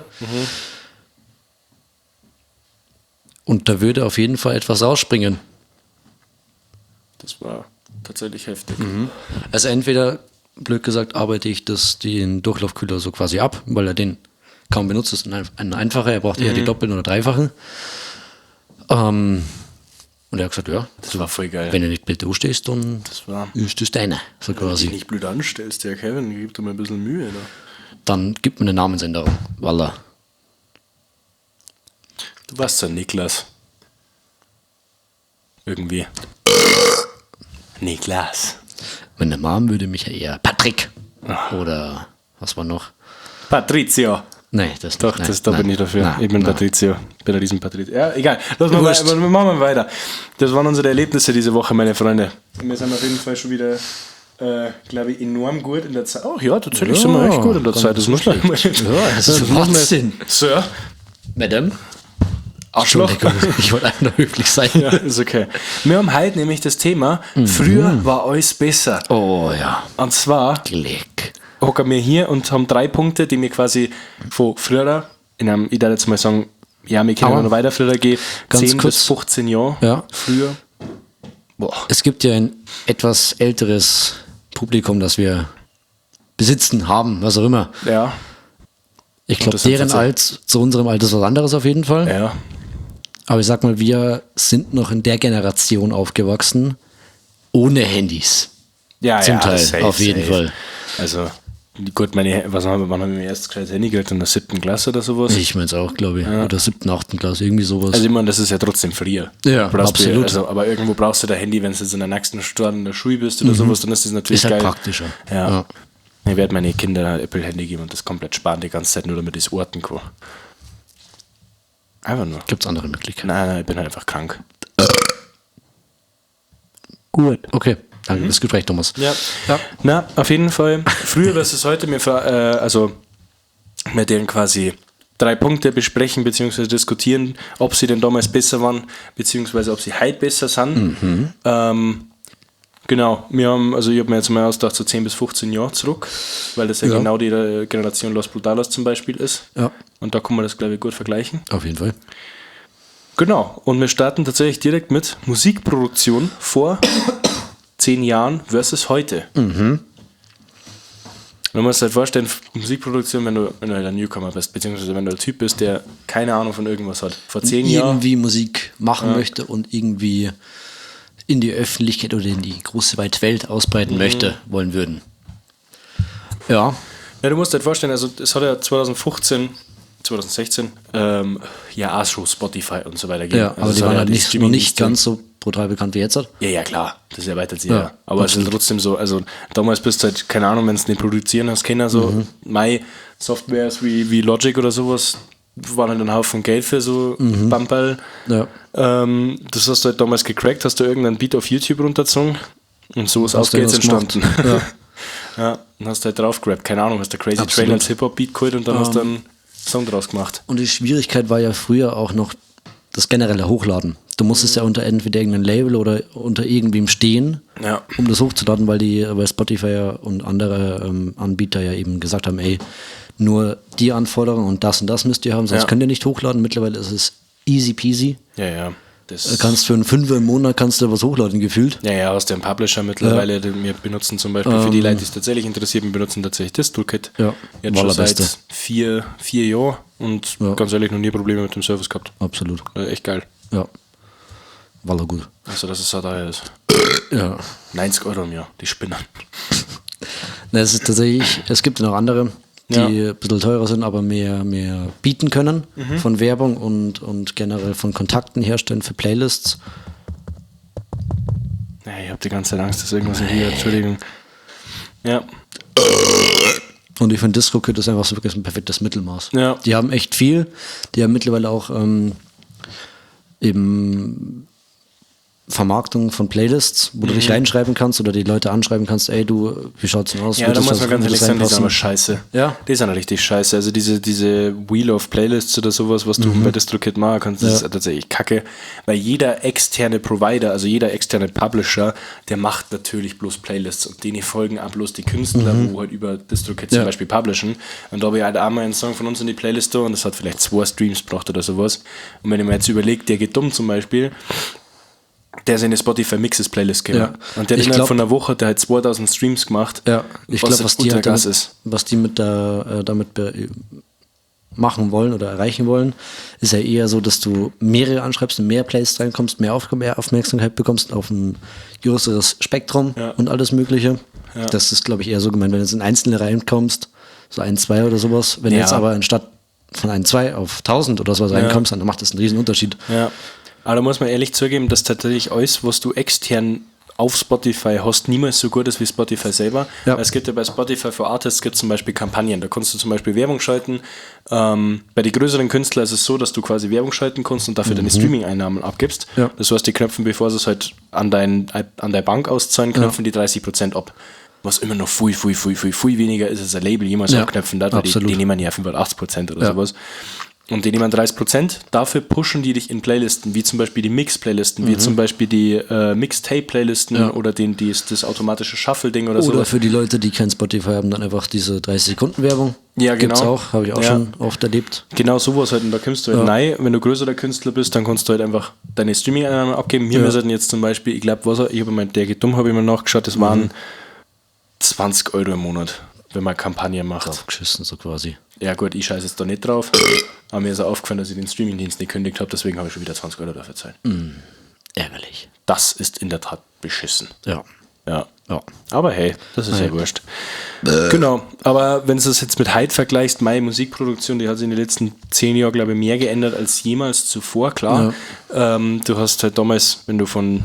Speaker 2: Und da würde auf jeden Fall etwas rausspringen.
Speaker 3: Das war tatsächlich heftig.
Speaker 2: Also entweder, blöd gesagt, arbeite ich den Durchlaufkühler so quasi ab, weil er den kaum benutzt, ist ein einfacher, er braucht eher die doppelten oder dreifachen. Und er hat gesagt, ja,
Speaker 3: Das war voll geil.
Speaker 2: wenn du nicht blöd stehst, dann
Speaker 3: Das war.
Speaker 2: ist das deine, so
Speaker 3: Wenn du dich
Speaker 2: quasi.
Speaker 3: nicht blöd anstellst, der Kevin, gib dir mal ein bisschen Mühe. Ne?
Speaker 2: Dann gibt man eine Namensänderung. Voila.
Speaker 3: Du warst ja Niklas. Irgendwie. Niklas.
Speaker 2: Meine Mom würde mich ja eher Patrick oder was war noch?
Speaker 3: Patrizio.
Speaker 2: Nee, das
Speaker 3: Doch,
Speaker 2: nicht.
Speaker 3: da bin ich dafür.
Speaker 2: Nein,
Speaker 3: Ich bin
Speaker 2: nein.
Speaker 3: Patrizio. Bin ein riesen Patrizio. Ja, egal. Machen
Speaker 2: Wurscht.
Speaker 3: wir weiter. Das waren unsere Erlebnisse diese Woche, meine Freunde. Wir sind auf jeden Fall schon wieder, glaube ich, enorm gut in der Zeit. Oh ja, tatsächlich sind wir echt gut in der
Speaker 2: ganz
Speaker 3: Zeit. Das muss man mal.
Speaker 2: Ja, das ist Wahnsinn.
Speaker 3: Sir.
Speaker 2: Madame?
Speaker 3: Arschloch.
Speaker 2: Entschuldigung, ich wollte einfach nur höflich sein.
Speaker 3: Ja, ist okay. Wir haben heute nämlich das Thema, früher war alles besser.
Speaker 2: Oh ja,
Speaker 3: Und zwar
Speaker 2: Klick.
Speaker 3: hocken wir hier und haben 3 Punkte, die mir quasi von früher, ich darf jetzt mal sagen, ja, wir können
Speaker 2: Aber
Speaker 3: noch weiter früher gehen,
Speaker 2: ganz
Speaker 3: 10
Speaker 2: kurz.
Speaker 3: bis 15 Jahre
Speaker 2: Ja.
Speaker 3: früher. Boah.
Speaker 2: Es gibt ja ein etwas älteres Publikum, das wir besitzen, haben, was auch immer.
Speaker 3: Ja,
Speaker 2: Ich glaube,
Speaker 3: das sind
Speaker 2: deren
Speaker 3: tatsächlich-
Speaker 2: zu unserem Alter ist was anderes auf jeden Fall.
Speaker 3: ja.
Speaker 2: Aber ich sag mal, wir sind noch in der Generation aufgewachsen, ohne Handys.
Speaker 3: Ja,
Speaker 2: Zum Teil,
Speaker 3: safe,
Speaker 2: auf jeden Fall.
Speaker 3: Also, gut, wann haben wir erst gescheit Handy gekriegt? In der 7. Klasse oder sowas?
Speaker 2: Ich meine es auch, glaube ich. Oder 7., 8. Klasse, irgendwie sowas.
Speaker 3: Also ich meine, das ist ja trotzdem früher.
Speaker 2: Ja,
Speaker 3: Brauchst du
Speaker 2: absolut.
Speaker 3: Also, aber irgendwo brauchst du dein Handy, wenn du jetzt in der nächsten Stunde in der Schule bist oder sowas, dann ist das natürlich
Speaker 2: ist halt
Speaker 3: geil.
Speaker 2: praktischer.
Speaker 3: Ja. Ich werde meine Kinder ein Apple-Handy geben und das komplett sparen die ganze Zeit, nur damit ich es orten kann. Einfach nur.
Speaker 2: Gibt es andere Möglichkeiten?
Speaker 3: Nein, ich bin halt einfach krank.
Speaker 2: Gut. Okay, danke fürs Gespräch, Thomas.
Speaker 3: Ja. Na, auf jeden Fall. Früher versus heute, also mit denen quasi 3 Punkte besprechen bzw. diskutieren, ob sie denn damals besser waren, beziehungsweise ob sie heute besser sind. Genau, ich habe mir jetzt mal ausgedacht, so 10 bis 15 Jahre zurück, weil das ja,
Speaker 2: Ja.
Speaker 3: genau die Generation Los Brutalos zum Beispiel ist.
Speaker 2: Ja,
Speaker 3: Und da kann man das, glaube ich, gut vergleichen.
Speaker 2: auf jeden Fall.
Speaker 3: Genau, und wir starten tatsächlich direkt mit Musikproduktion vor 10 Jahren versus heute. Man muss sich halt vorstellen, Musikproduktion, wenn du halt ein Newcomer bist, beziehungsweise wenn du ein Typ bist, der keine Ahnung von irgendwas hat. Vor 10 Jahren.
Speaker 2: Irgendwie Musik machen möchte und irgendwie in die Öffentlichkeit oder in die große weite Welt ausbreiten möchte, wollen würden. Ja,
Speaker 3: Ja, du musst dir halt vorstellen, also es hat ja 2016 ja auch schon Spotify und so weiter gegeben.
Speaker 2: ja, aber
Speaker 3: Also
Speaker 2: die
Speaker 3: es hat
Speaker 2: waren
Speaker 3: ja
Speaker 2: halt
Speaker 3: die
Speaker 2: nicht, noch
Speaker 3: Streaming-Dienste.
Speaker 2: nicht ganz so brutal bekannt wie jetzt.
Speaker 3: Ja, klar, das erweitert sich
Speaker 2: Ja,
Speaker 3: ja. Aber es ist trotzdem so, also damals bist du halt, keine Ahnung, wenn du es nicht produzieren hast, keiner so, Softwares wie Logic oder sowas, waren halt ein Haufen Geld für so Bumperl.
Speaker 2: Ja.
Speaker 3: Das hast du halt damals gecrackt, hast du irgendeinen Beat auf YouTube runtergezogen und so ist
Speaker 2: Hast du
Speaker 3: Outgates
Speaker 2: irgendwas
Speaker 3: entstanden.
Speaker 2: gemacht?
Speaker 3: Ja, und hast halt drauf gerappt, keine Ahnung, hast du Crazy
Speaker 2: Absolut.
Speaker 3: Train als Hip-Hop-Beat geholt und dann hast du einen Song draus gemacht.
Speaker 2: Und die Schwierigkeit war ja früher auch noch das generelle Hochladen. Du musstest ja unter entweder irgendeinem Label oder unter irgendwem stehen,
Speaker 3: Ja.
Speaker 2: um das hochzuladen, weil Spotify ja und andere Anbieter ja eben gesagt haben, ey, nur die Anforderungen und das müsst ihr haben, sonst
Speaker 3: Ja.
Speaker 2: könnt ihr nicht hochladen. Mittlerweile ist es easy peasy.
Speaker 3: Ja.
Speaker 2: Du kannst für einen Fünfer im Monat kannst du was hochladen gefühlt.
Speaker 3: Ja, aus dem Publisher mittlerweile, den wir benutzen zum Beispiel, für die Leute, die es tatsächlich interessiert, wir benutzen tatsächlich DistroKid.
Speaker 2: Ja,
Speaker 3: jetzt schon seit 4 Jahren und ganz ehrlich noch nie Probleme mit dem Service gehabt.
Speaker 2: Absolut.
Speaker 3: Echt geil.
Speaker 2: Ja. War gut.
Speaker 3: Also, dass es so teuer ist.
Speaker 2: Ja.
Speaker 3: 90 Euro im Jahr, die Spinnen.
Speaker 2: Es ist tatsächlich, es gibt noch andere, die ein bisschen teurer sind, aber mehr bieten können von Werbung und generell von Kontakten herstellen für Playlists.
Speaker 3: Ja, ich habe die ganze Zeit Angst, dass irgendwas in hier, Entschuldigung. Ja.
Speaker 2: Und ich finde, DistroKid ist einfach so wirklich ein perfektes Mittelmaß.
Speaker 3: Ja.
Speaker 2: Die haben echt viel. Die haben mittlerweile auch eben Vermarktung von Playlists, wo du dich reinschreiben kannst oder die Leute anschreiben kannst, ey du, wie schaut's denn aus?
Speaker 3: Ja, da muss man ganz ehrlich sagen, die sind aber scheiße.
Speaker 2: Ja.
Speaker 3: Die sind richtig scheiße. Also diese Wheel of Playlists oder sowas, was du bei DistroKid machen kannst, das ist tatsächlich kacke. Weil jeder externe Provider, also jeder externe Publisher, der macht natürlich bloß Playlists und denen folgen auch bloß die Künstler, wo halt über DistroKid zum Beispiel publishen. Und da habe ich halt einmal einen Song von uns in die Playlist da und das hat vielleicht 2 Streams gebracht oder sowas. Und wenn ich mir jetzt überlege, der geht dumm zum Beispiel, der ist in die Spotify Mixes Playlist gekommen. Ja. Und der hat innerhalb von einer Woche, der hat 2000 Streams gemacht.
Speaker 2: Ja, ich glaube, was die damit machen wollen oder erreichen wollen, ist ja eher so, dass du mehrere anschreibst, in mehr Playlists reinkommst, mehr Aufmerksamkeit bekommst auf ein größeres Spektrum und alles Mögliche. Ja. Das ist, glaube ich, eher so gemeint, wenn du jetzt in einzelne reinkommst, so 1, 2 oder sowas. Wenn du jetzt aber anstatt von 1, 2 auf 1000 oder sowas reinkommst, dann macht das einen riesen Unterschied.
Speaker 3: Ja. Aber da muss man ehrlich zugeben, dass tatsächlich alles, was du extern auf Spotify hast, niemals so gut ist wie Spotify selber. Ja. Es gibt ja bei Spotify für Artists gibt zum Beispiel Kampagnen, da kannst du zum Beispiel Werbung schalten. Bei den größeren Künstlern ist es so, dass du quasi Werbung schalten kannst und dafür deine Streaming-Einnahmen abgibst. Ja. Das heißt, die knöpfen, bevor sie es halt an deine Bank auszahlen, knöpfen die 30% ab. Was immer noch viel weniger ist, als ein Label jemals abknöpfen darf, weil die nehmen ja 85% oder sowas. Und die nehmen 30%, dafür pushen die dich in Playlisten, wie zum Beispiel die Mix-Playlisten, wie zum Beispiel die Mixtape-Playlisten oder das automatische Shuffle-Ding oder so.
Speaker 2: Oder für die Leute, die kein Spotify haben, dann einfach diese 30-Sekunden-Werbung.
Speaker 3: Ja, genau.
Speaker 2: Gibt's auch, habe ich auch schon oft erlebt.
Speaker 3: Genau sowas halt, und da kommst du halt rein. Wenn du größerer Künstler bist, dann kannst du halt einfach deine Streaming-Einnahmen abgeben. Wir müssen jetzt zum Beispiel, ich glaube, ich habe mal, der geht dumm, habe ich mal nachgeschaut, das waren 20 Euro im Monat, wenn man Kampagne macht.
Speaker 2: Draufgeschissen, so quasi.
Speaker 3: Ja gut, ich scheiße jetzt da nicht drauf, aber mir ist auch aufgefallen, dass ich den Streamingdienst nicht gekündigt habe, deswegen habe ich schon wieder 20 Euro dafür gezahlt.
Speaker 2: Ärgerlich.
Speaker 3: Das ist in der Tat beschissen.
Speaker 2: Ja.
Speaker 3: Aber hey, das ist ja wurscht. Genau, aber wenn du es jetzt mit heute vergleichst, meine Musikproduktion, die hat sich in den letzten 10 Jahren, glaube ich, mehr geändert als jemals zuvor, klar. Ja. Du hast halt damals, wenn du von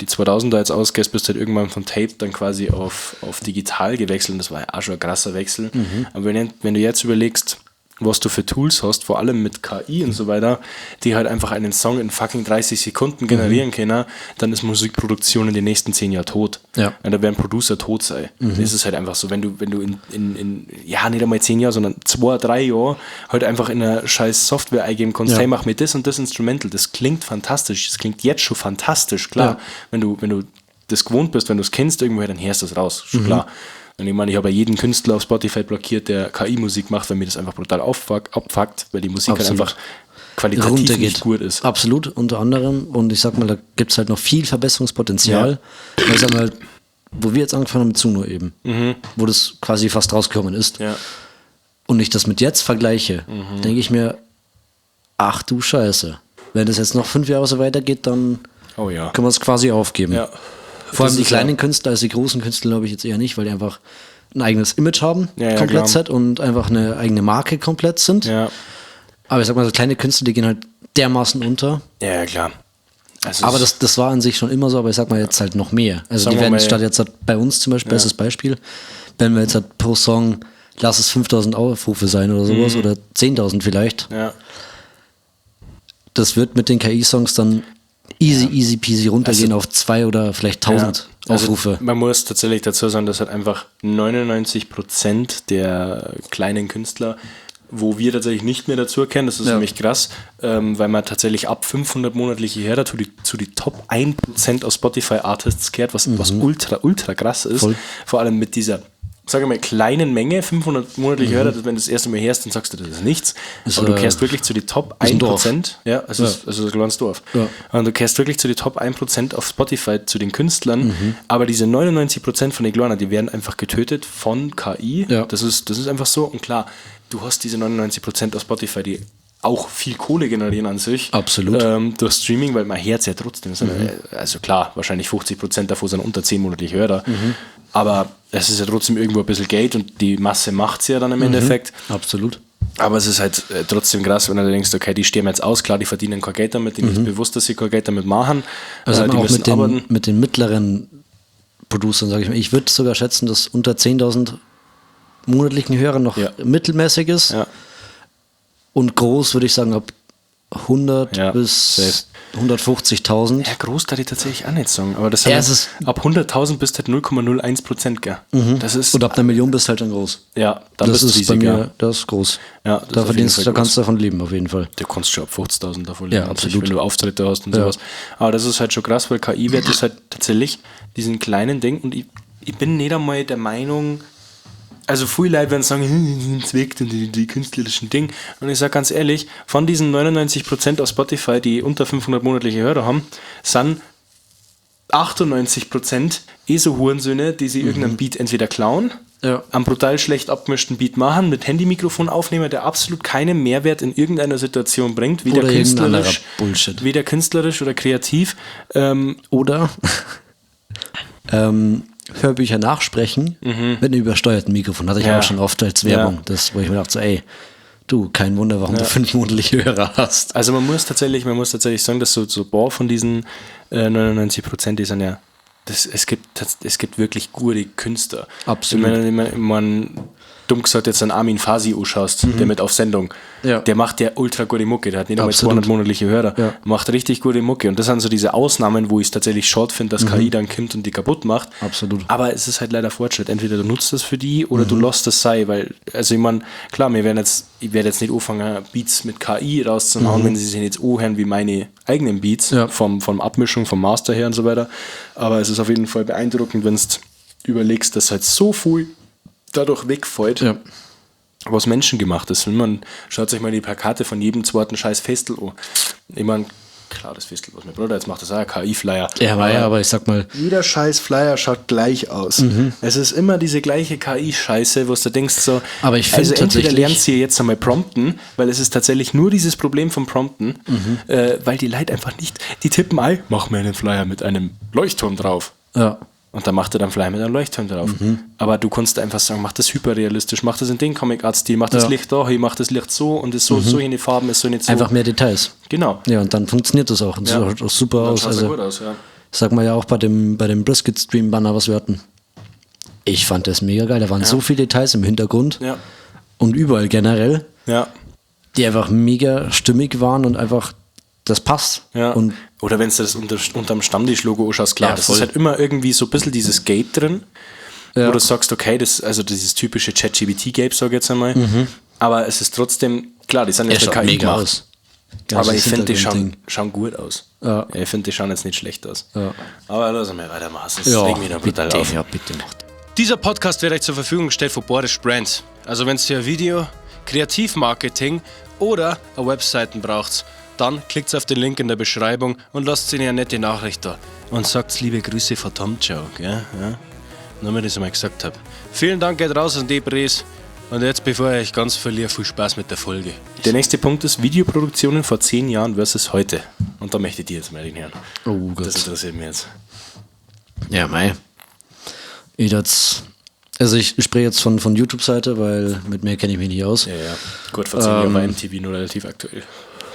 Speaker 3: die 2000er jetzt ausgehst, bist du halt irgendwann von Tape dann quasi auf digital gewechselt und das war ja auch schon ein krasser Wechsel. Aber wenn du jetzt überlegst, was du für Tools hast, vor allem mit KI und so weiter, die halt einfach einen Song in fucking 30 Sekunden generieren können, dann ist Musikproduktion in den nächsten 10 Jahren tot. Ja. Und da werden Producer tot sein. Das ist halt einfach so, wenn du in ja, nicht einmal 10 Jahren, sondern 2, 3 Jahre halt einfach in eine scheiß Software eingeben kannst, hey, mach mir das und das Instrumental, das klingt fantastisch, das klingt jetzt schon fantastisch, klar. Wenn du das gewohnt bist, wenn du es kennst irgendwoher, dann hörst du es raus, schon klar. Und ich meine, ich habe ja jeden Künstler auf Spotify blockiert, der KI-Musik macht, weil mir das einfach brutal abfuckt, weil die Musik halt einfach qualitativ nicht gut ist.
Speaker 2: Absolut, unter anderem. Und ich sag mal, da gibt es halt noch viel Verbesserungspotenzial. Ja. Ich sag mal, wo wir jetzt angefangen haben mit Suno eben, wo das quasi fast rausgekommen ist. Ja. Und ich das mit jetzt vergleiche, denke ich mir, ach du Scheiße, wenn das jetzt noch 5 Jahre so weitergeht, dann können wir es quasi aufgeben. Ja. Vor allem die kleinen Künstler, also die großen Künstler glaube ich jetzt eher nicht, weil die einfach ein eigenes Image haben, komplett set und einfach eine eigene Marke komplett sind. Ja. Aber ich sag mal, so kleine Künstler, die gehen halt dermaßen unter.
Speaker 3: Ja, klar.
Speaker 2: Also aber das war an sich schon immer so, aber ich sag mal jetzt halt noch mehr. Also die werden statt jetzt halt bei uns zum Beispiel, bestes Beispiel, wenn wir jetzt halt pro Song, lass es 5.000 Aufrufe sein oder sowas oder 10.000 vielleicht. Ja. Das wird mit den KI-Songs dann easy peasy runtergehen auf 2 oder vielleicht 1.000 Aufrufe.
Speaker 3: Also man muss tatsächlich dazu sagen, dass halt einfach 99% der kleinen Künstler, wo wir tatsächlich nicht mehr dazu erkennen, das ist nämlich krass, weil man tatsächlich ab 500 monatliche Hörer zu die Top 1% aus Spotify Artists gehört, was ultra krass ist. Voll. Vor allem mit dieser sage mal, kleinen Menge, 500 monatliche Hörer, wenn du das erste Mal hörst, dann sagst du, das ist nichts. Aber du gehörst wirklich zu die Top 1%. Ja, es ist ein kleines Dorf. Ja. Und du gehörst wirklich zu die Top 1% auf Spotify, zu den Künstlern. Aber diese 99% von den Kleinen, die werden einfach getötet von KI. Ja. Das ist einfach so. Und klar, du hast diese 99% auf Spotify, die auch viel Kohle generieren an sich.
Speaker 2: Absolut.
Speaker 3: Durch Streaming, weil man hört ja trotzdem. Also klar, wahrscheinlich 50% davon sind unter 10 monatliche Hörer. Aber es ist ja trotzdem irgendwo ein bisschen Geld und die Masse macht es ja dann im Endeffekt.
Speaker 2: Absolut.
Speaker 3: Aber es ist halt trotzdem krass, wenn du denkst, okay, die stehen jetzt aus, klar, die verdienen kein Geld damit, denen ist bewusst, dass sie kein Geld damit machen.
Speaker 2: Also
Speaker 3: die
Speaker 2: auch
Speaker 3: müssen
Speaker 2: mit den mittleren Producern, sage ich mal. Ich würde sogar schätzen, dass unter 10.000 monatlichen Hörer noch mittelmäßig ist. Ja. Und groß würde ich sagen, ab 100 bis 150.000.
Speaker 3: Ja, groß darf ich tatsächlich auch nicht sagen. Aber das ist ab 100.000 bist halt 0,01%, gell? Das ist,
Speaker 2: und ab einer Million bist halt dann groß.
Speaker 3: Ja, dann
Speaker 2: das
Speaker 3: bist du
Speaker 2: riesig, bei mir, das ist groß.
Speaker 3: Ja,
Speaker 2: da kannst du davon leben, auf jeden Fall.
Speaker 3: Du kannst schon ab 50.000 davon leben,
Speaker 2: ja, absolut.
Speaker 3: wenn du Auftritte hast und sowas. Aber das ist halt schon krass, weil KI wird das halt tatsächlich diesen kleinen Ding und ich bin nicht einmal der Meinung, also viele Leute werden sagen, zweckt und die künstlerischen Dinge. Und ich sage ganz ehrlich, von diesen 99% auf Spotify, die unter 500 monatliche Hörer haben, sind 98% so Hurensöhne, die sie irgendeinen Beat entweder klauen, einen brutal schlecht abgemischten Beat machen, mit Handymikrofon aufnehmen, der absolut keinen Mehrwert in irgendeiner Situation bringt, weder künstlerisch oder kreativ.
Speaker 2: Oder Hörbücher nachsprechen mit einem übersteuerten Mikrofon. Hatte ich auch schon oft als Werbung. Das, wo ich mir dachte, so, ey, du, kein Wunder, warum du 5 monatliche Hörer hast.
Speaker 3: Also man muss tatsächlich sagen, dass so von diesen 99%, die sind ja, es gibt wirklich gute Künstler.
Speaker 2: Absolut.
Speaker 3: Man dumm gesagt jetzt an Armin Fasi anschaust, der mit auf Sendung, der macht ja ultra gute Mucke, der hat nicht einmal 200 monatliche Hörer, macht richtig gute Mucke und das sind so diese Ausnahmen, wo ich es tatsächlich short finde, dass KI dann kommt und die kaputt macht.
Speaker 2: Absolut.
Speaker 3: Aber es ist halt leider Fortschritt, entweder du nutzt das für die oder du lässt das sein, weil, also ich meine, klar, ich werde jetzt nicht anfangen, Beats mit KI rauszuhauen, wenn sie sich jetzt anhören wie meine eigenen Beats, vom Abmischung, vom Master her und so weiter, aber es ist auf jeden Fall beeindruckend, wenn du überlegst, dass halt so viel dadurch wegfällt, was menschengemacht ist. Man schaut sich mal die Plakate von jedem zweiten scheiß Festel an. Ich meine, klar, das Festel, was mein Bruder jetzt macht, das ist auch ein KI-Flyer.
Speaker 2: Aber ich sag mal,
Speaker 3: jeder scheiß Flyer schaut gleich aus. Es ist immer diese gleiche KI-Scheiße, wo du denkst so,
Speaker 2: aber ich finde
Speaker 3: also entweder lernst du jetzt einmal prompten, weil es ist tatsächlich nur dieses Problem vom Prompten, weil die Leute einfach nicht, die tippen ein, mach mir einen Flyer mit einem Leuchtturm drauf.
Speaker 2: Ja.
Speaker 3: Und dann macht er dann Flyer mit einem Leuchtturm drauf. Aber du kannst einfach sagen, mach das hyperrealistisch, mach das in den Comic-Art-Stil, mach das Licht da, mach das Licht so und ist so in die Farben, ist so nicht so.
Speaker 2: Einfach mehr Details.
Speaker 3: Genau.
Speaker 2: Ja, und dann funktioniert das auch. Und das sieht auch super aus. Also,
Speaker 3: gut aus,
Speaker 2: sag mal ja auch bei dem Brisket-Stream-Banner, was wir hatten. Ich fand das mega geil. Da waren so viele Details im Hintergrund und überall generell, die einfach mega stimmig waren und einfach das passt.
Speaker 3: Ja.
Speaker 2: Und
Speaker 3: oder wenn du das unterm Stammtisch-Logo anschaust, klar, das ist halt immer irgendwie so ein bisschen dieses Gape drin, wo du sagst, okay, also dieses typische ChatGPT-Gape, sag ich jetzt einmal, aber es ist trotzdem, klar, die sind jetzt KI gemacht.
Speaker 2: Aus.
Speaker 3: Aber ich finde, die schauen gut aus. Ja. Ich finde, die schauen jetzt nicht schlecht aus. Ja. Aber lass mal weitermachen, sonst regen wir noch brutal auf.
Speaker 2: Ja, bitte macht.
Speaker 3: Dieser Podcast wird euch zur Verfügung gestellt von Boris Brands. Also wenn ihr ein Video, Kreativmarketing oder eine Webseiten braucht, dann klickt auf den Link in der Beschreibung und lasst ihnen eine nette Nachricht da. Und sagt liebe Grüße von Tom Joe, gell? Ja? Nur, wenn ich das einmal gesagt habe. Vielen Dank geht raus an die Bres. Und jetzt, bevor ich euch ganz verliere, viel Spaß mit der Folge. Der nächste Punkt ist Videoproduktionen vor 10 Jahren versus heute. Und da möchte ich dir jetzt mal hinhören.
Speaker 2: Oh Gott.
Speaker 3: Das interessiert mich jetzt.
Speaker 2: Ja, mei. Also ich spreche jetzt von YouTube-Seite, weil mit mehr kenne ich mich nicht aus.
Speaker 3: Ja. Gut, vor 10 Jahren war MTV nur relativ aktuell.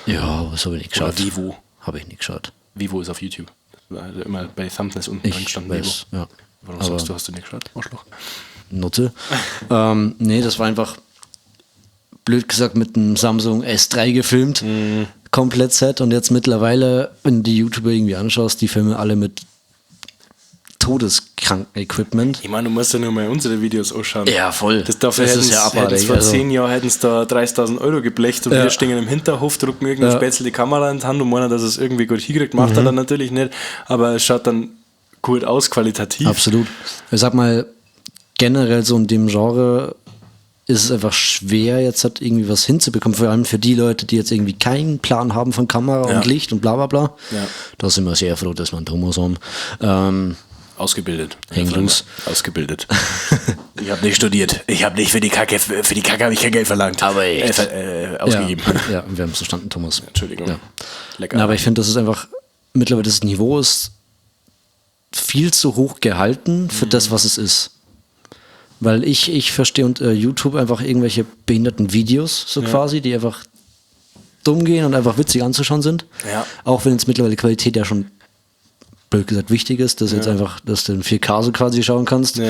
Speaker 2: Ja, das habe ich nicht geschaut.
Speaker 3: Oder Vivo.
Speaker 2: Habe ich nicht geschaut.
Speaker 3: Vivo ist auf YouTube. Also immer bei Thumbnails unten dran stand Vivo.
Speaker 2: Ja.
Speaker 3: Warum sagst du, hast du nicht geschaut? Arschloch.
Speaker 2: Nutte. Nee, das war einfach, blöd gesagt, mit einem Samsung S3 gefilmt. Komplett Set. Und jetzt mittlerweile, wenn du die YouTuber irgendwie anschaust, die filmen alle mit todeskranken Equipment.
Speaker 3: Ich meine, du musst ja nur mal unsere Videos anschauen.
Speaker 2: Ja, voll.
Speaker 3: Das ist ja abartig. Vor 10 Jahren hätten sie da 30.000 Euro geblecht und wir stehen im Hinterhof, drucken irgendein Spätzle die Kamera in die Hand und meinen, dass es irgendwie gut hingekriegt, macht er dann natürlich nicht, aber es schaut dann gut aus, qualitativ.
Speaker 2: Absolut. Ich sag mal, generell so in dem Genre ist es einfach schwer, jetzt halt irgendwie was hinzubekommen, vor allem für die Leute, die jetzt irgendwie keinen Plan haben von Kamera und Licht und bla bla bla.
Speaker 3: Ja.
Speaker 2: Da sind wir sehr froh, dass wir einen Thomas haben.
Speaker 3: Ausgebildet.
Speaker 2: Häng los.
Speaker 3: Ausgebildet. Ich habe nicht studiert. Ich habe nicht für die Kacke habe ich kein Geld verlangt.
Speaker 2: Aber echt.
Speaker 3: Ausgegeben.
Speaker 2: Ja, wir haben es verstanden, Thomas.
Speaker 3: Entschuldigung.
Speaker 2: Ja.
Speaker 3: Lecker.
Speaker 2: Na, aber ich finde, das ist einfach, mittlerweile das Niveau ist viel zu hoch gehalten für das, was es ist. Weil ich verstehe unter YouTube einfach irgendwelche behinderten Videos, so quasi, die einfach dumm gehen und einfach witzig anzuschauen sind.
Speaker 3: Ja.
Speaker 2: Auch wenn jetzt mittlerweile Qualität ja schon, blöd gesagt, wichtig ist, dass jetzt einfach, dass du in 4K so quasi schauen kannst.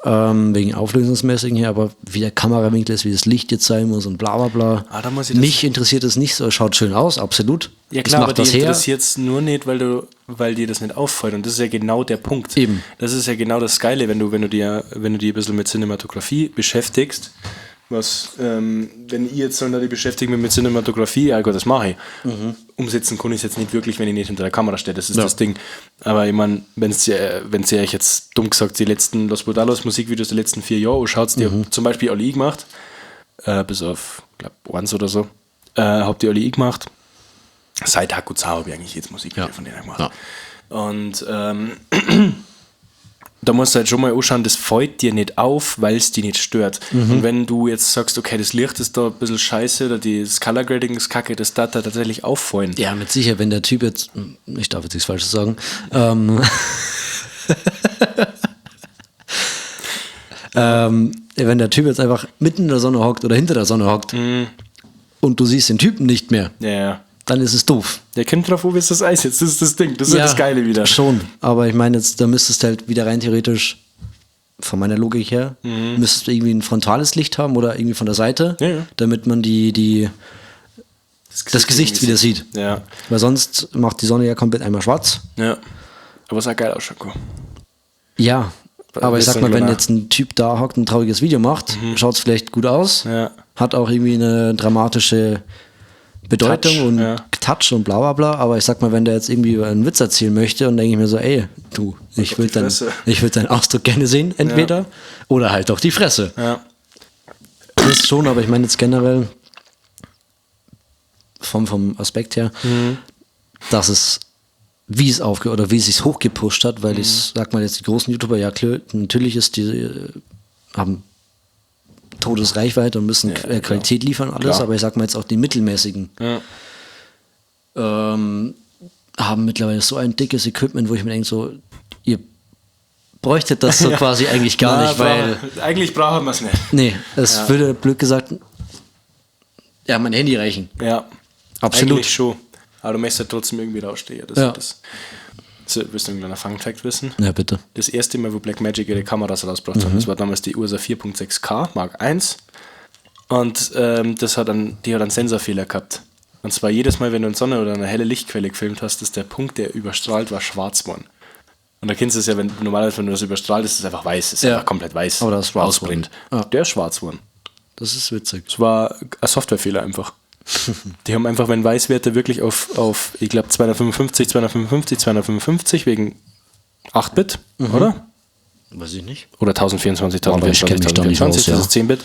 Speaker 2: Wegen Auflösungsmäßigen her, aber wie der Kamerawinkel ist, wie das Licht jetzt sein muss und bla bla bla.
Speaker 3: Ah, da muss ich das-
Speaker 2: Mich interessiert es nicht so, es schaut schön aus, absolut.
Speaker 3: Ja
Speaker 2: Es
Speaker 3: klar, aber
Speaker 2: macht
Speaker 3: die
Speaker 2: was her.
Speaker 3: interessiert es nur nicht, weil dir das nicht auffällt. Und das ist ja genau der Punkt.
Speaker 2: Eben.
Speaker 3: Das ist ja genau das Geile, wenn du dich ein bisschen mit Cinematografie beschäftigst. Wenn ich jetzt die beschäftige mit Cinematografie, ja gut, das mache ich. Umsetzen kann ich es jetzt nicht wirklich, wenn ich nicht hinter der Kamera stehe, das ist das Ding. Aber ich meine, wenn ihr euch jetzt dumm gesagt die letzten Los Bodalos Musikvideos der letzten 4 Jahre anschaut, die hab zum Beispiel alle ich gemacht, bis auf, glaube eins oder so, habt ihr alle ich gemacht. Seit Hakuzao habe ich eigentlich jetzt Musikvideo von denen gemacht.
Speaker 2: Ja.
Speaker 3: Und da musst du halt schon mal anschauen, das fällt dir nicht auf, weil es dich nicht stört. Und wenn du jetzt sagst, okay, das Licht ist da ein bisschen scheiße oder das Color Grading ist kacke, das darf da tatsächlich auffallen.
Speaker 2: Ja, mit Sicherheit, wenn der Typ jetzt, ich darf jetzt nichts Falsches sagen, wenn der Typ jetzt einfach mitten in der Sonne hockt oder hinter der Sonne hockt und du siehst den Typen nicht mehr,
Speaker 3: Ja.
Speaker 2: dann ist es doof.
Speaker 3: Der kennt drauf, wo ist das Eis jetzt? Das ist das Ding, das ist ja das Geile wieder.
Speaker 2: Schon, aber ich meine jetzt, da müsstest du halt wieder rein theoretisch, von meiner Logik her, müsstest du irgendwie ein frontales Licht haben oder irgendwie von der Seite,
Speaker 3: Ja.
Speaker 2: damit man das Gesicht wieder sieht.
Speaker 3: Ja.
Speaker 2: Weil sonst macht die Sonne ja komplett einmal schwarz.
Speaker 3: Ja. Aber es sah geil aus, Schako.
Speaker 2: Ja, aber ich
Speaker 3: Bist
Speaker 2: sag
Speaker 3: du
Speaker 2: mal,
Speaker 3: ein
Speaker 2: wenn
Speaker 3: kleiner-
Speaker 2: jetzt ein Typ da hockt und ein trauriges Video macht, schaut es vielleicht gut aus,
Speaker 3: Ja.
Speaker 2: hat auch irgendwie eine dramatische Bedeutung
Speaker 3: Touch,
Speaker 2: und
Speaker 3: ja.
Speaker 2: Touch und bla bla bla, aber ich sag mal, wenn der jetzt irgendwie einen Witz erzählen möchte und denke ich mir so, ey, du, ich
Speaker 3: auf die
Speaker 2: würde
Speaker 3: Fresse.
Speaker 2: deinen Ausdruck gerne sehen, entweder, oder halt auch die Fresse.
Speaker 3: Ja.
Speaker 2: Das schon, aber ich meine jetzt generell vom Aspekt her, dass es, wie es oder wie es sich hochgepusht hat, weil ich sag mal jetzt die großen YouTuber, ja klar, natürlich ist die haben Todesreichweite und müssen Qualität liefern und alles,
Speaker 3: Klar.
Speaker 2: aber ich sag mal jetzt auch die mittelmäßigen
Speaker 3: Ja.
Speaker 2: haben mittlerweile so ein dickes Equipment, wo ich mir denke, so, ihr bräuchtet das so quasi eigentlich gar nicht, weil
Speaker 3: Eigentlich brauchen wir es nicht.
Speaker 2: nee, es würde blöd gesagt ja, mein Handy reichen.
Speaker 3: Ja.
Speaker 2: Absolut.
Speaker 3: Eigentlich schon. Aber du möchtest ja trotzdem irgendwie rausstehen.
Speaker 2: Ja.
Speaker 3: Willst du irgendeinen Fun-Fact wissen?
Speaker 2: Ja, bitte.
Speaker 3: Das erste Mal, wo Blackmagic ihre Kameras rausgebracht haben, das war damals die Ursa 4.6K Mark I. Und die hat einen Sensorfehler gehabt. Und zwar jedes Mal, wenn du eine Sonne oder eine helle Lichtquelle gefilmt hast, ist der Punkt, der überstrahlt war, schwarz geworden. Und da kennst du es ja, wenn normalerweise, wenn du das überstrahlt, ist es einfach weiß. Es ist einfach komplett weiß.
Speaker 2: Aber das ist schwarz
Speaker 3: ausbrennt.
Speaker 2: geworden. Ja.
Speaker 3: Der ist schwarz geworden.
Speaker 2: Das ist witzig.
Speaker 3: Es war ein Softwarefehler einfach. Die haben einfach, wenn Weißwerte wirklich auf ich glaube 255 wegen 8-Bit, oder?
Speaker 2: Weiß ich nicht.
Speaker 3: Oder 1024,
Speaker 2: Aber ich kenn mich da nicht
Speaker 3: 1024,
Speaker 2: aus,
Speaker 3: das ist 10-Bit.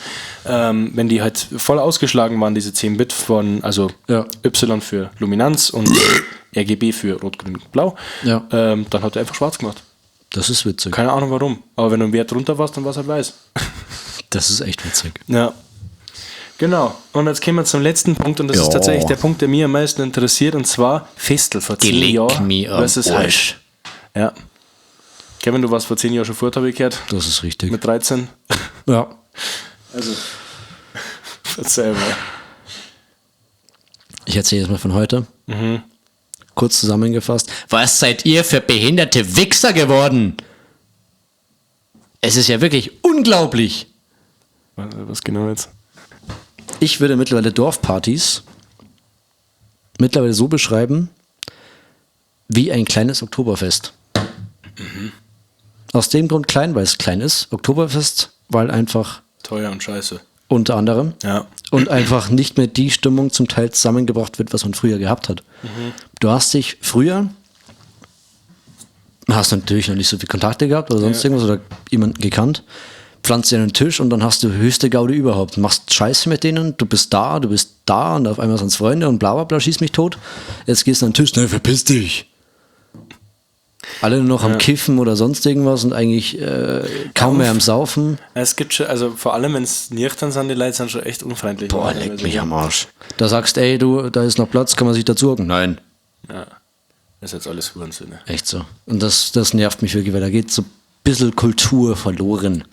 Speaker 3: Wenn die halt voll ausgeschlagen waren, diese 10-Bit von, also
Speaker 2: Ja.
Speaker 3: Y für Luminanz und RGB für Rot, Grün, Blau,
Speaker 2: Ja.
Speaker 3: dann hat er einfach schwarz gemacht.
Speaker 2: Das ist witzig.
Speaker 3: Keine Ahnung warum. Aber wenn du einen Wert drunter warst, dann war es halt weiß.
Speaker 2: Das ist echt witzig.
Speaker 3: Ja. Genau. Und jetzt kommen wir zum letzten Punkt und das
Speaker 2: Ja.
Speaker 3: ist tatsächlich der Punkt, der mich am meisten interessiert und zwar Festel vor 10 Jahren versus heute. Ja. Kevin, du warst vor 10 Jahren schon fort, habe ich gehört.
Speaker 2: Das ist richtig.
Speaker 3: Mit 13.
Speaker 2: Ja.
Speaker 3: Also, verzeih mal.
Speaker 2: Ich erzähle jetzt mal von heute. Kurz zusammengefasst. Was seid ihr für behinderte Wichser geworden? Es ist ja wirklich unglaublich.
Speaker 3: Was genau jetzt?
Speaker 2: Ich würde mittlerweile Dorfpartys mittlerweile so beschreiben wie ein kleines Oktoberfest. Aus dem Grund klein, weil es klein ist. Oktoberfest, weil einfach
Speaker 3: Teuer und scheiße.
Speaker 2: unter anderem
Speaker 3: Ja.
Speaker 2: und einfach nicht mehr die Stimmung zum Teil zusammengebracht wird, was man früher gehabt hat. Du hast dich früher, hast natürlich noch nicht so viel Kontakte gehabt oder sonst irgendwas oder jemanden gekannt, pflanzt dir einen Tisch und dann hast du höchste Gaude überhaupt. Machst Scheiße mit denen, du bist da und auf einmal sind es Freunde und bla bla bla, schieß mich tot. Jetzt gehst du an den Tisch, ne, verpiss dich. Alle nur noch am Kiffen oder sonst irgendwas und eigentlich kaum mehr am Saufen.
Speaker 3: Es gibt schon, also vor allem, wenn es nüchtern sind, die Leute sind schon echt unfreundlich.
Speaker 2: Boah, leck mich am Arsch. Da sagst, ey, du, da ist noch Platz, kann man sich dazu hocken? Nein.
Speaker 3: Ja, das ist jetzt alles Hurensöhne.
Speaker 2: Echt so. Und das nervt mich wirklich, weil da geht so ein bisschen Kultur verloren.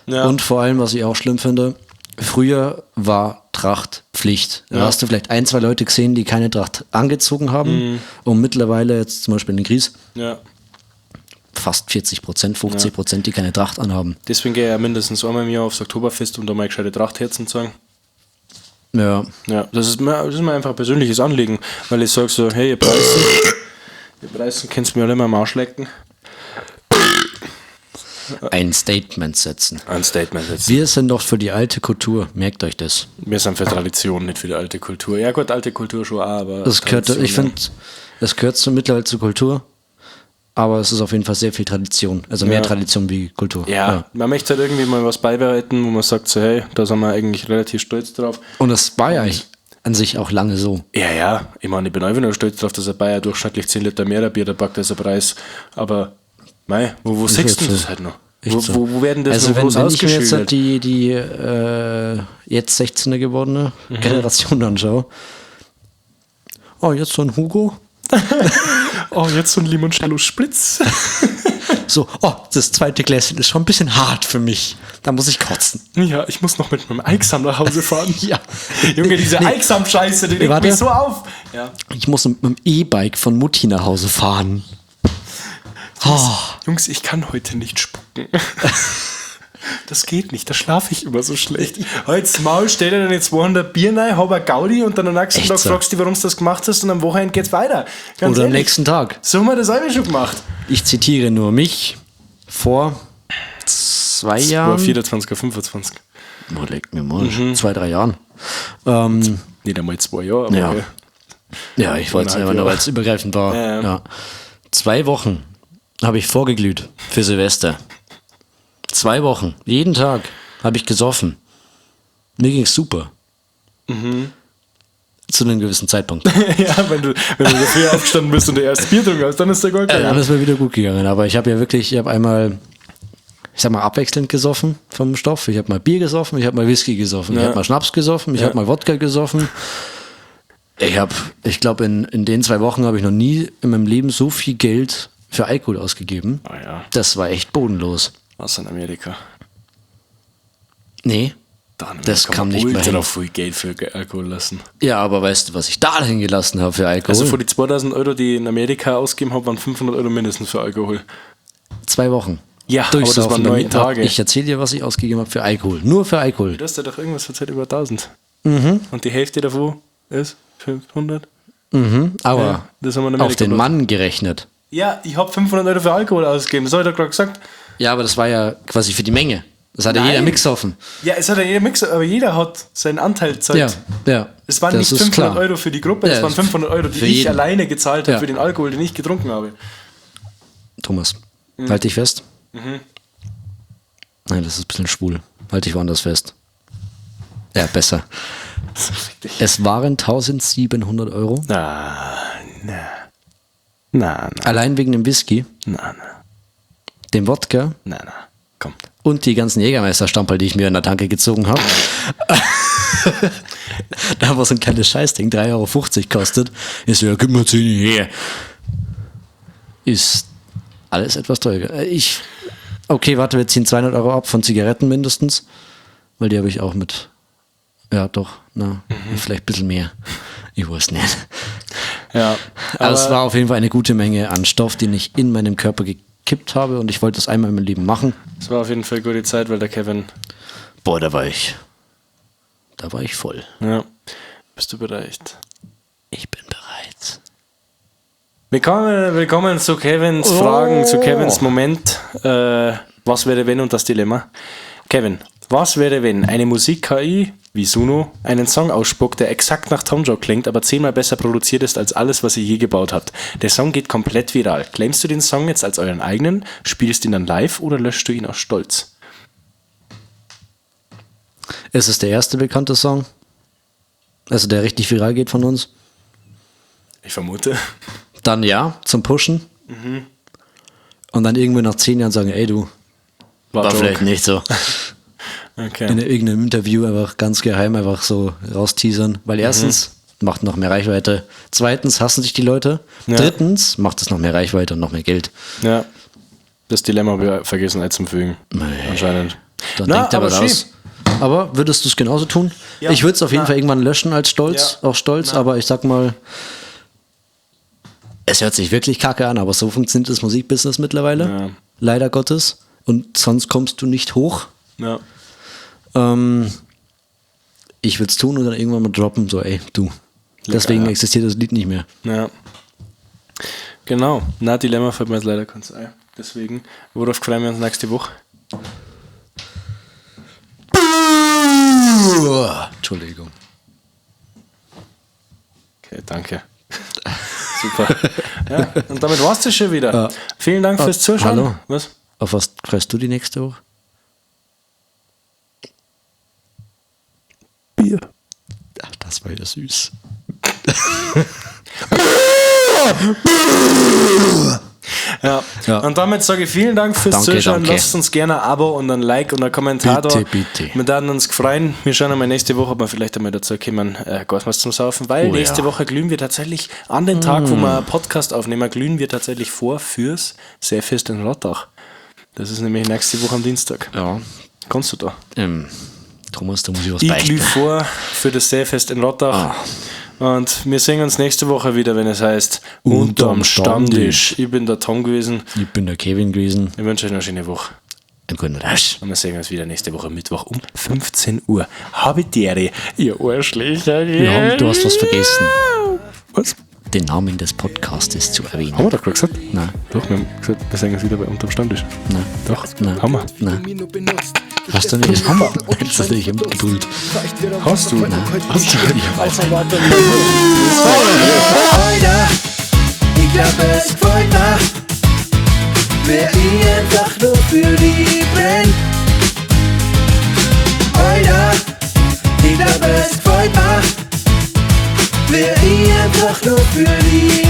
Speaker 3: Ja.
Speaker 2: Und vor allem, was ich auch schlimm finde, früher war Tracht Pflicht. Da hast du vielleicht 1, 2 Leute gesehen, die keine Tracht angezogen haben. Und mittlerweile jetzt zum Beispiel in den Gries fast 40%, 50%, die keine Tracht anhaben.
Speaker 3: Deswegen gehe ich ja mindestens einmal im Jahr aufs Oktoberfest, um da mal eine gescheite Trachtherzen zu sagen.
Speaker 2: Ja.
Speaker 3: Ja, das ist mir einfach ein persönliches Anliegen, weil ich sage so, hey, ihr Preisen könnt ihr mir alle mal am Arsch lecken.
Speaker 2: Ein Statement setzen.
Speaker 3: Ein Statement setzen.
Speaker 2: Wir sind doch für die alte Kultur, merkt euch das.
Speaker 3: Wir sind für Tradition, nicht für die alte Kultur. Ja gut, alte Kultur schon auch, aber...
Speaker 2: Das gehört, ich finde, das gehört mittlerweile zur Kultur, aber es ist auf jeden Fall sehr viel Tradition. Also mehr Tradition wie Kultur.
Speaker 3: Ja, man möchte halt irgendwie mal was beibehalten, wo man sagt so, hey, da sind wir eigentlich relativ stolz drauf.
Speaker 2: Und das war ja an sich auch lange so.
Speaker 3: Ja, ich meine, ich bin einfach nur stolz drauf, dass ein Bayer durchschnittlich 10 Liter mehr Bier da packt als ein Preis, aber mei, wo siehst du das halt noch? Wo werden das
Speaker 2: also
Speaker 3: noch groß
Speaker 2: wenn ich mir jetzt
Speaker 3: ausgeschildert?
Speaker 2: die jetzt 16er gewordene Generation anschaue, oh, jetzt so ein Hugo,
Speaker 3: Oh, jetzt so ein Limoncello Spritz.
Speaker 2: so, oh, das zweite Gläschen ist schon ein bisschen hart für mich, da muss ich kotzen.
Speaker 3: Ja, ich muss noch mit meinem Eiksam nach Hause fahren.
Speaker 2: Ja.
Speaker 3: Junge, diese Eiksam-Scheiße, die regt mich so auf. Ja.
Speaker 2: Ich muss mit dem E-Bike von Mutti nach Hause fahren.
Speaker 3: Jungs, ich kann heute nicht spucken. Das geht nicht, da schlafe ich immer so schlecht. Halt's Maul, stell dir deine 200 Bier rein, hab ein Gaudi und dann am nächsten Tag fragst du, warum du das gemacht hast und am Wochenende geht's weiter. Ganz
Speaker 2: Oder am
Speaker 3: ehrlich.
Speaker 2: nächsten Tag.
Speaker 3: So haben wir das auch schon gemacht.
Speaker 2: Ich zitiere nur mich vor 2 Jahren.
Speaker 3: 24, 25.
Speaker 2: Oh, leck mir mal, 2, 3 Jahren.
Speaker 3: Nicht einmal 2 Jahre, aber
Speaker 2: Ja. Ja, ich wollte es einfach nur, weil es übergreifend war. Ja. 2 Wochen habe ich vorgeglüht für Silvester. 2 Wochen. Jeden Tag habe ich gesoffen. Mir ging es super. Zu einem gewissen Zeitpunkt.
Speaker 3: ja, wenn du so früh aufgestanden bist und der erste Bier getrunken hast, dann ist der Gold.
Speaker 2: Dann ist mir wieder gut gegangen. Aber ich habe einmal, ich sag mal, abwechselnd gesoffen vom Stoff. Ich habe mal Bier gesoffen, ich habe mal Whisky gesoffen, ich habe mal Schnaps gesoffen, ich habe mal Wodka gesoffen. Ich glaube, in den 2 Wochen habe ich noch nie in meinem Leben so viel Geld für Alkohol ausgegeben.
Speaker 3: Ah ja.
Speaker 2: Das war echt bodenlos.
Speaker 3: Was in Amerika?
Speaker 2: Nee,
Speaker 3: Dann
Speaker 2: das kam nicht mehr hin.
Speaker 3: ultra viel Geld für Alkohol lassen.
Speaker 2: Ja, aber weißt du, was ich da hingelassen habe für Alkohol?
Speaker 3: Also von die 2000 Euro, die ich in Amerika ausgegeben habe, waren 500 Euro mindestens für Alkohol.
Speaker 2: 2 Wochen.
Speaker 3: Ja, aber das waren 9 Tage.
Speaker 2: Ich erzähle dir, was ich ausgegeben habe für Alkohol. Nur für Alkohol.
Speaker 3: Du hast ja doch irgendwas erzählt über 1000. Und die Hälfte davon ist 500?
Speaker 2: Aber
Speaker 3: Ja, das haben wir in Amerika
Speaker 2: auf den
Speaker 3: gemacht.
Speaker 2: Mann gerechnet.
Speaker 3: Ja, ich habe 500 Euro für Alkohol ausgegeben. Das habe ich doch gerade gesagt.
Speaker 2: Ja, aber das war ja quasi für die Menge. Das hat ja
Speaker 3: Nein.
Speaker 2: jeder mitgesoffen.
Speaker 3: Ja, es hat ja jeder Mix, aber jeder hat seinen Anteil gezahlt.
Speaker 2: Ja.
Speaker 3: Es waren
Speaker 2: das
Speaker 3: nicht
Speaker 2: ist
Speaker 3: 500
Speaker 2: klar.
Speaker 3: Euro für die Gruppe,
Speaker 2: Ja,
Speaker 3: es waren 500 Euro, die
Speaker 2: für
Speaker 3: ich
Speaker 2: jeden.
Speaker 3: alleine gezahlt habe
Speaker 2: Ja.
Speaker 3: für den Alkohol, den ich getrunken habe.
Speaker 2: Thomas, halt dich fest. Nein, das ist ein bisschen schwul. Halt dich woanders fest. Ja, besser. Es waren 1700 Euro.
Speaker 3: Na.
Speaker 2: Allein wegen dem Whisky, dem Wodka
Speaker 3: Na, komm.
Speaker 2: und die ganzen Jägermeister-Stamperl, die ich mir in der Tanke gezogen habe. Da war so ein kleines Scheißding, 3,50 Euro kostet. Ist ja, gib mir 10 her. Ist alles etwas teurer. Okay, warte, wir ziehen 200 Euro ab von Zigaretten mindestens. Weil die habe ich auch mit. Ja, doch, vielleicht ein bisschen mehr. Ich weiß nicht.
Speaker 3: Ja,
Speaker 2: Aber es war auf jeden Fall eine gute Menge an Stoff, den ich in meinem Körper gekippt habe und ich wollte das einmal in meinem Leben machen.
Speaker 3: es war auf jeden Fall eine gute Zeit, weil der Kevin.
Speaker 2: Boah, da war ich voll.
Speaker 3: Ja. Bist du bereit?
Speaker 2: Ich bin bereit.
Speaker 3: Willkommen zu Kevins Fragen, zu Kevins Moment. Was wäre wenn und das Dilemma? Kevin, was wäre wenn eine Musik-KI wie Suno einen Song ausspuckt, der exakt nach Tom Joe klingt, aber 10-mal besser produziert ist als alles, was ihr je gebaut habt? Der Song geht komplett viral. Claimst du den Song jetzt als euren eigenen, spielst ihn dann live oder löschst du ihn aus Stolz?
Speaker 2: Es ist der erste bekannte Song. Also der richtig viral geht von uns.
Speaker 3: Ich vermute.
Speaker 2: Dann ja, zum Pushen. Und dann irgendwann nach 10 Jahren sagen, ey du, war vielleicht nicht so.
Speaker 3: Okay.
Speaker 2: In irgendeinem Interview einfach ganz geheim einfach so rausteasern. Weil erstens macht noch mehr Reichweite. Zweitens hassen sich die Leute.
Speaker 3: Ja.
Speaker 2: Drittens macht es noch mehr Reichweite und noch mehr Geld.
Speaker 3: Ja. Das Dilemma habe ich vergessen einzufügen. Anscheinend.
Speaker 2: Dann
Speaker 3: Na,
Speaker 2: denkt er
Speaker 3: aber
Speaker 2: was
Speaker 3: schön.
Speaker 2: aus. Aber würdest du es genauso tun?
Speaker 3: Ja.
Speaker 2: Ich würde es auf jeden Fall irgendwann löschen als Stolz,
Speaker 3: Ja.
Speaker 2: auch Stolz, aber ich sag mal, es hört sich wirklich kacke an, aber so funktioniert das Musikbusiness mittlerweile.
Speaker 3: Ja.
Speaker 2: Leider Gottes. Und sonst kommst du nicht hoch.
Speaker 3: Ja.
Speaker 2: Ich würde es tun und dann irgendwann mal droppen, so ey, du. Deswegen
Speaker 3: ja.
Speaker 2: existiert das Lied nicht mehr.
Speaker 3: Ja. Genau. Na, Dilemma fällt mir jetzt leider ganz ein. Deswegen, worauf freuen wir uns nächste Woche?
Speaker 2: Entschuldigung.
Speaker 3: Okay, danke. Super. Ja, und damit war's das schon wieder. Vielen Dank fürs Zuschauen.
Speaker 2: Hallo.
Speaker 3: Was?
Speaker 2: Auf was freust du die nächste Woche?
Speaker 3: Bier.
Speaker 2: Ach, das war ja süß.
Speaker 3: Ja.
Speaker 2: Ja.
Speaker 3: Und damit sage ich vielen Dank fürs
Speaker 2: Danke,
Speaker 3: Zuschauen.
Speaker 2: danke.
Speaker 3: Lasst uns gerne ein Abo und ein Like und ein Kommentar
Speaker 2: Bitte,
Speaker 3: da.
Speaker 2: bitte.
Speaker 3: Wir werden uns freuen. Wir schauen einmal nächste Woche, ob wir vielleicht einmal dazu kommen, Gasmas zum Saufen, weil
Speaker 2: Oh,
Speaker 3: nächste
Speaker 2: ja.
Speaker 3: Woche glühen wir tatsächlich an den Tag, wo wir einen Podcast aufnehmen, glühen wir tatsächlich vor fürs Seefest in Rottach. Das ist nämlich nächste Woche am Dienstag.
Speaker 2: Ja.
Speaker 3: Kannst du da?
Speaker 2: Thomas, da muss ich was
Speaker 3: Ich
Speaker 2: beichten.
Speaker 3: glühe vor für das Seefest in Rottach. Und wir sehen uns nächste Woche wieder, wenn es heißt Unterm Stammtisch. Ich bin der Tom gewesen.
Speaker 2: Ich bin der Kevin gewesen.
Speaker 3: Ich wünsche euch eine schöne Woche.
Speaker 2: Einen guten Rasch.
Speaker 3: Und wir sehen uns wieder nächste Woche Mittwoch um 15 Uhr. Habitäre, ihr Arschlöcher.
Speaker 2: Ja, du hast was vergessen.
Speaker 3: Was?
Speaker 2: Den Namen des Podcastes zu erwähnen.
Speaker 3: Haben wir doch gerade gesagt?
Speaker 2: Nein,
Speaker 3: Doch, wir haben gesagt, wir sehen uns wieder bei Unterm Stammtisch.
Speaker 2: nein,
Speaker 3: Doch,
Speaker 2: nein.
Speaker 3: haben wir.
Speaker 2: Nein. Hast du nicht? Das haben wir. Hättest du das nicht gebrüllt.
Speaker 3: Hast du? Nein.
Speaker 2: Hast du? Ich weiß nicht.
Speaker 1: Heute, ich glaube es gefällt mir, wer ich einfach nur für die brennt. Heute, ich glaube es gefällt mir, wer ich einfach nur für die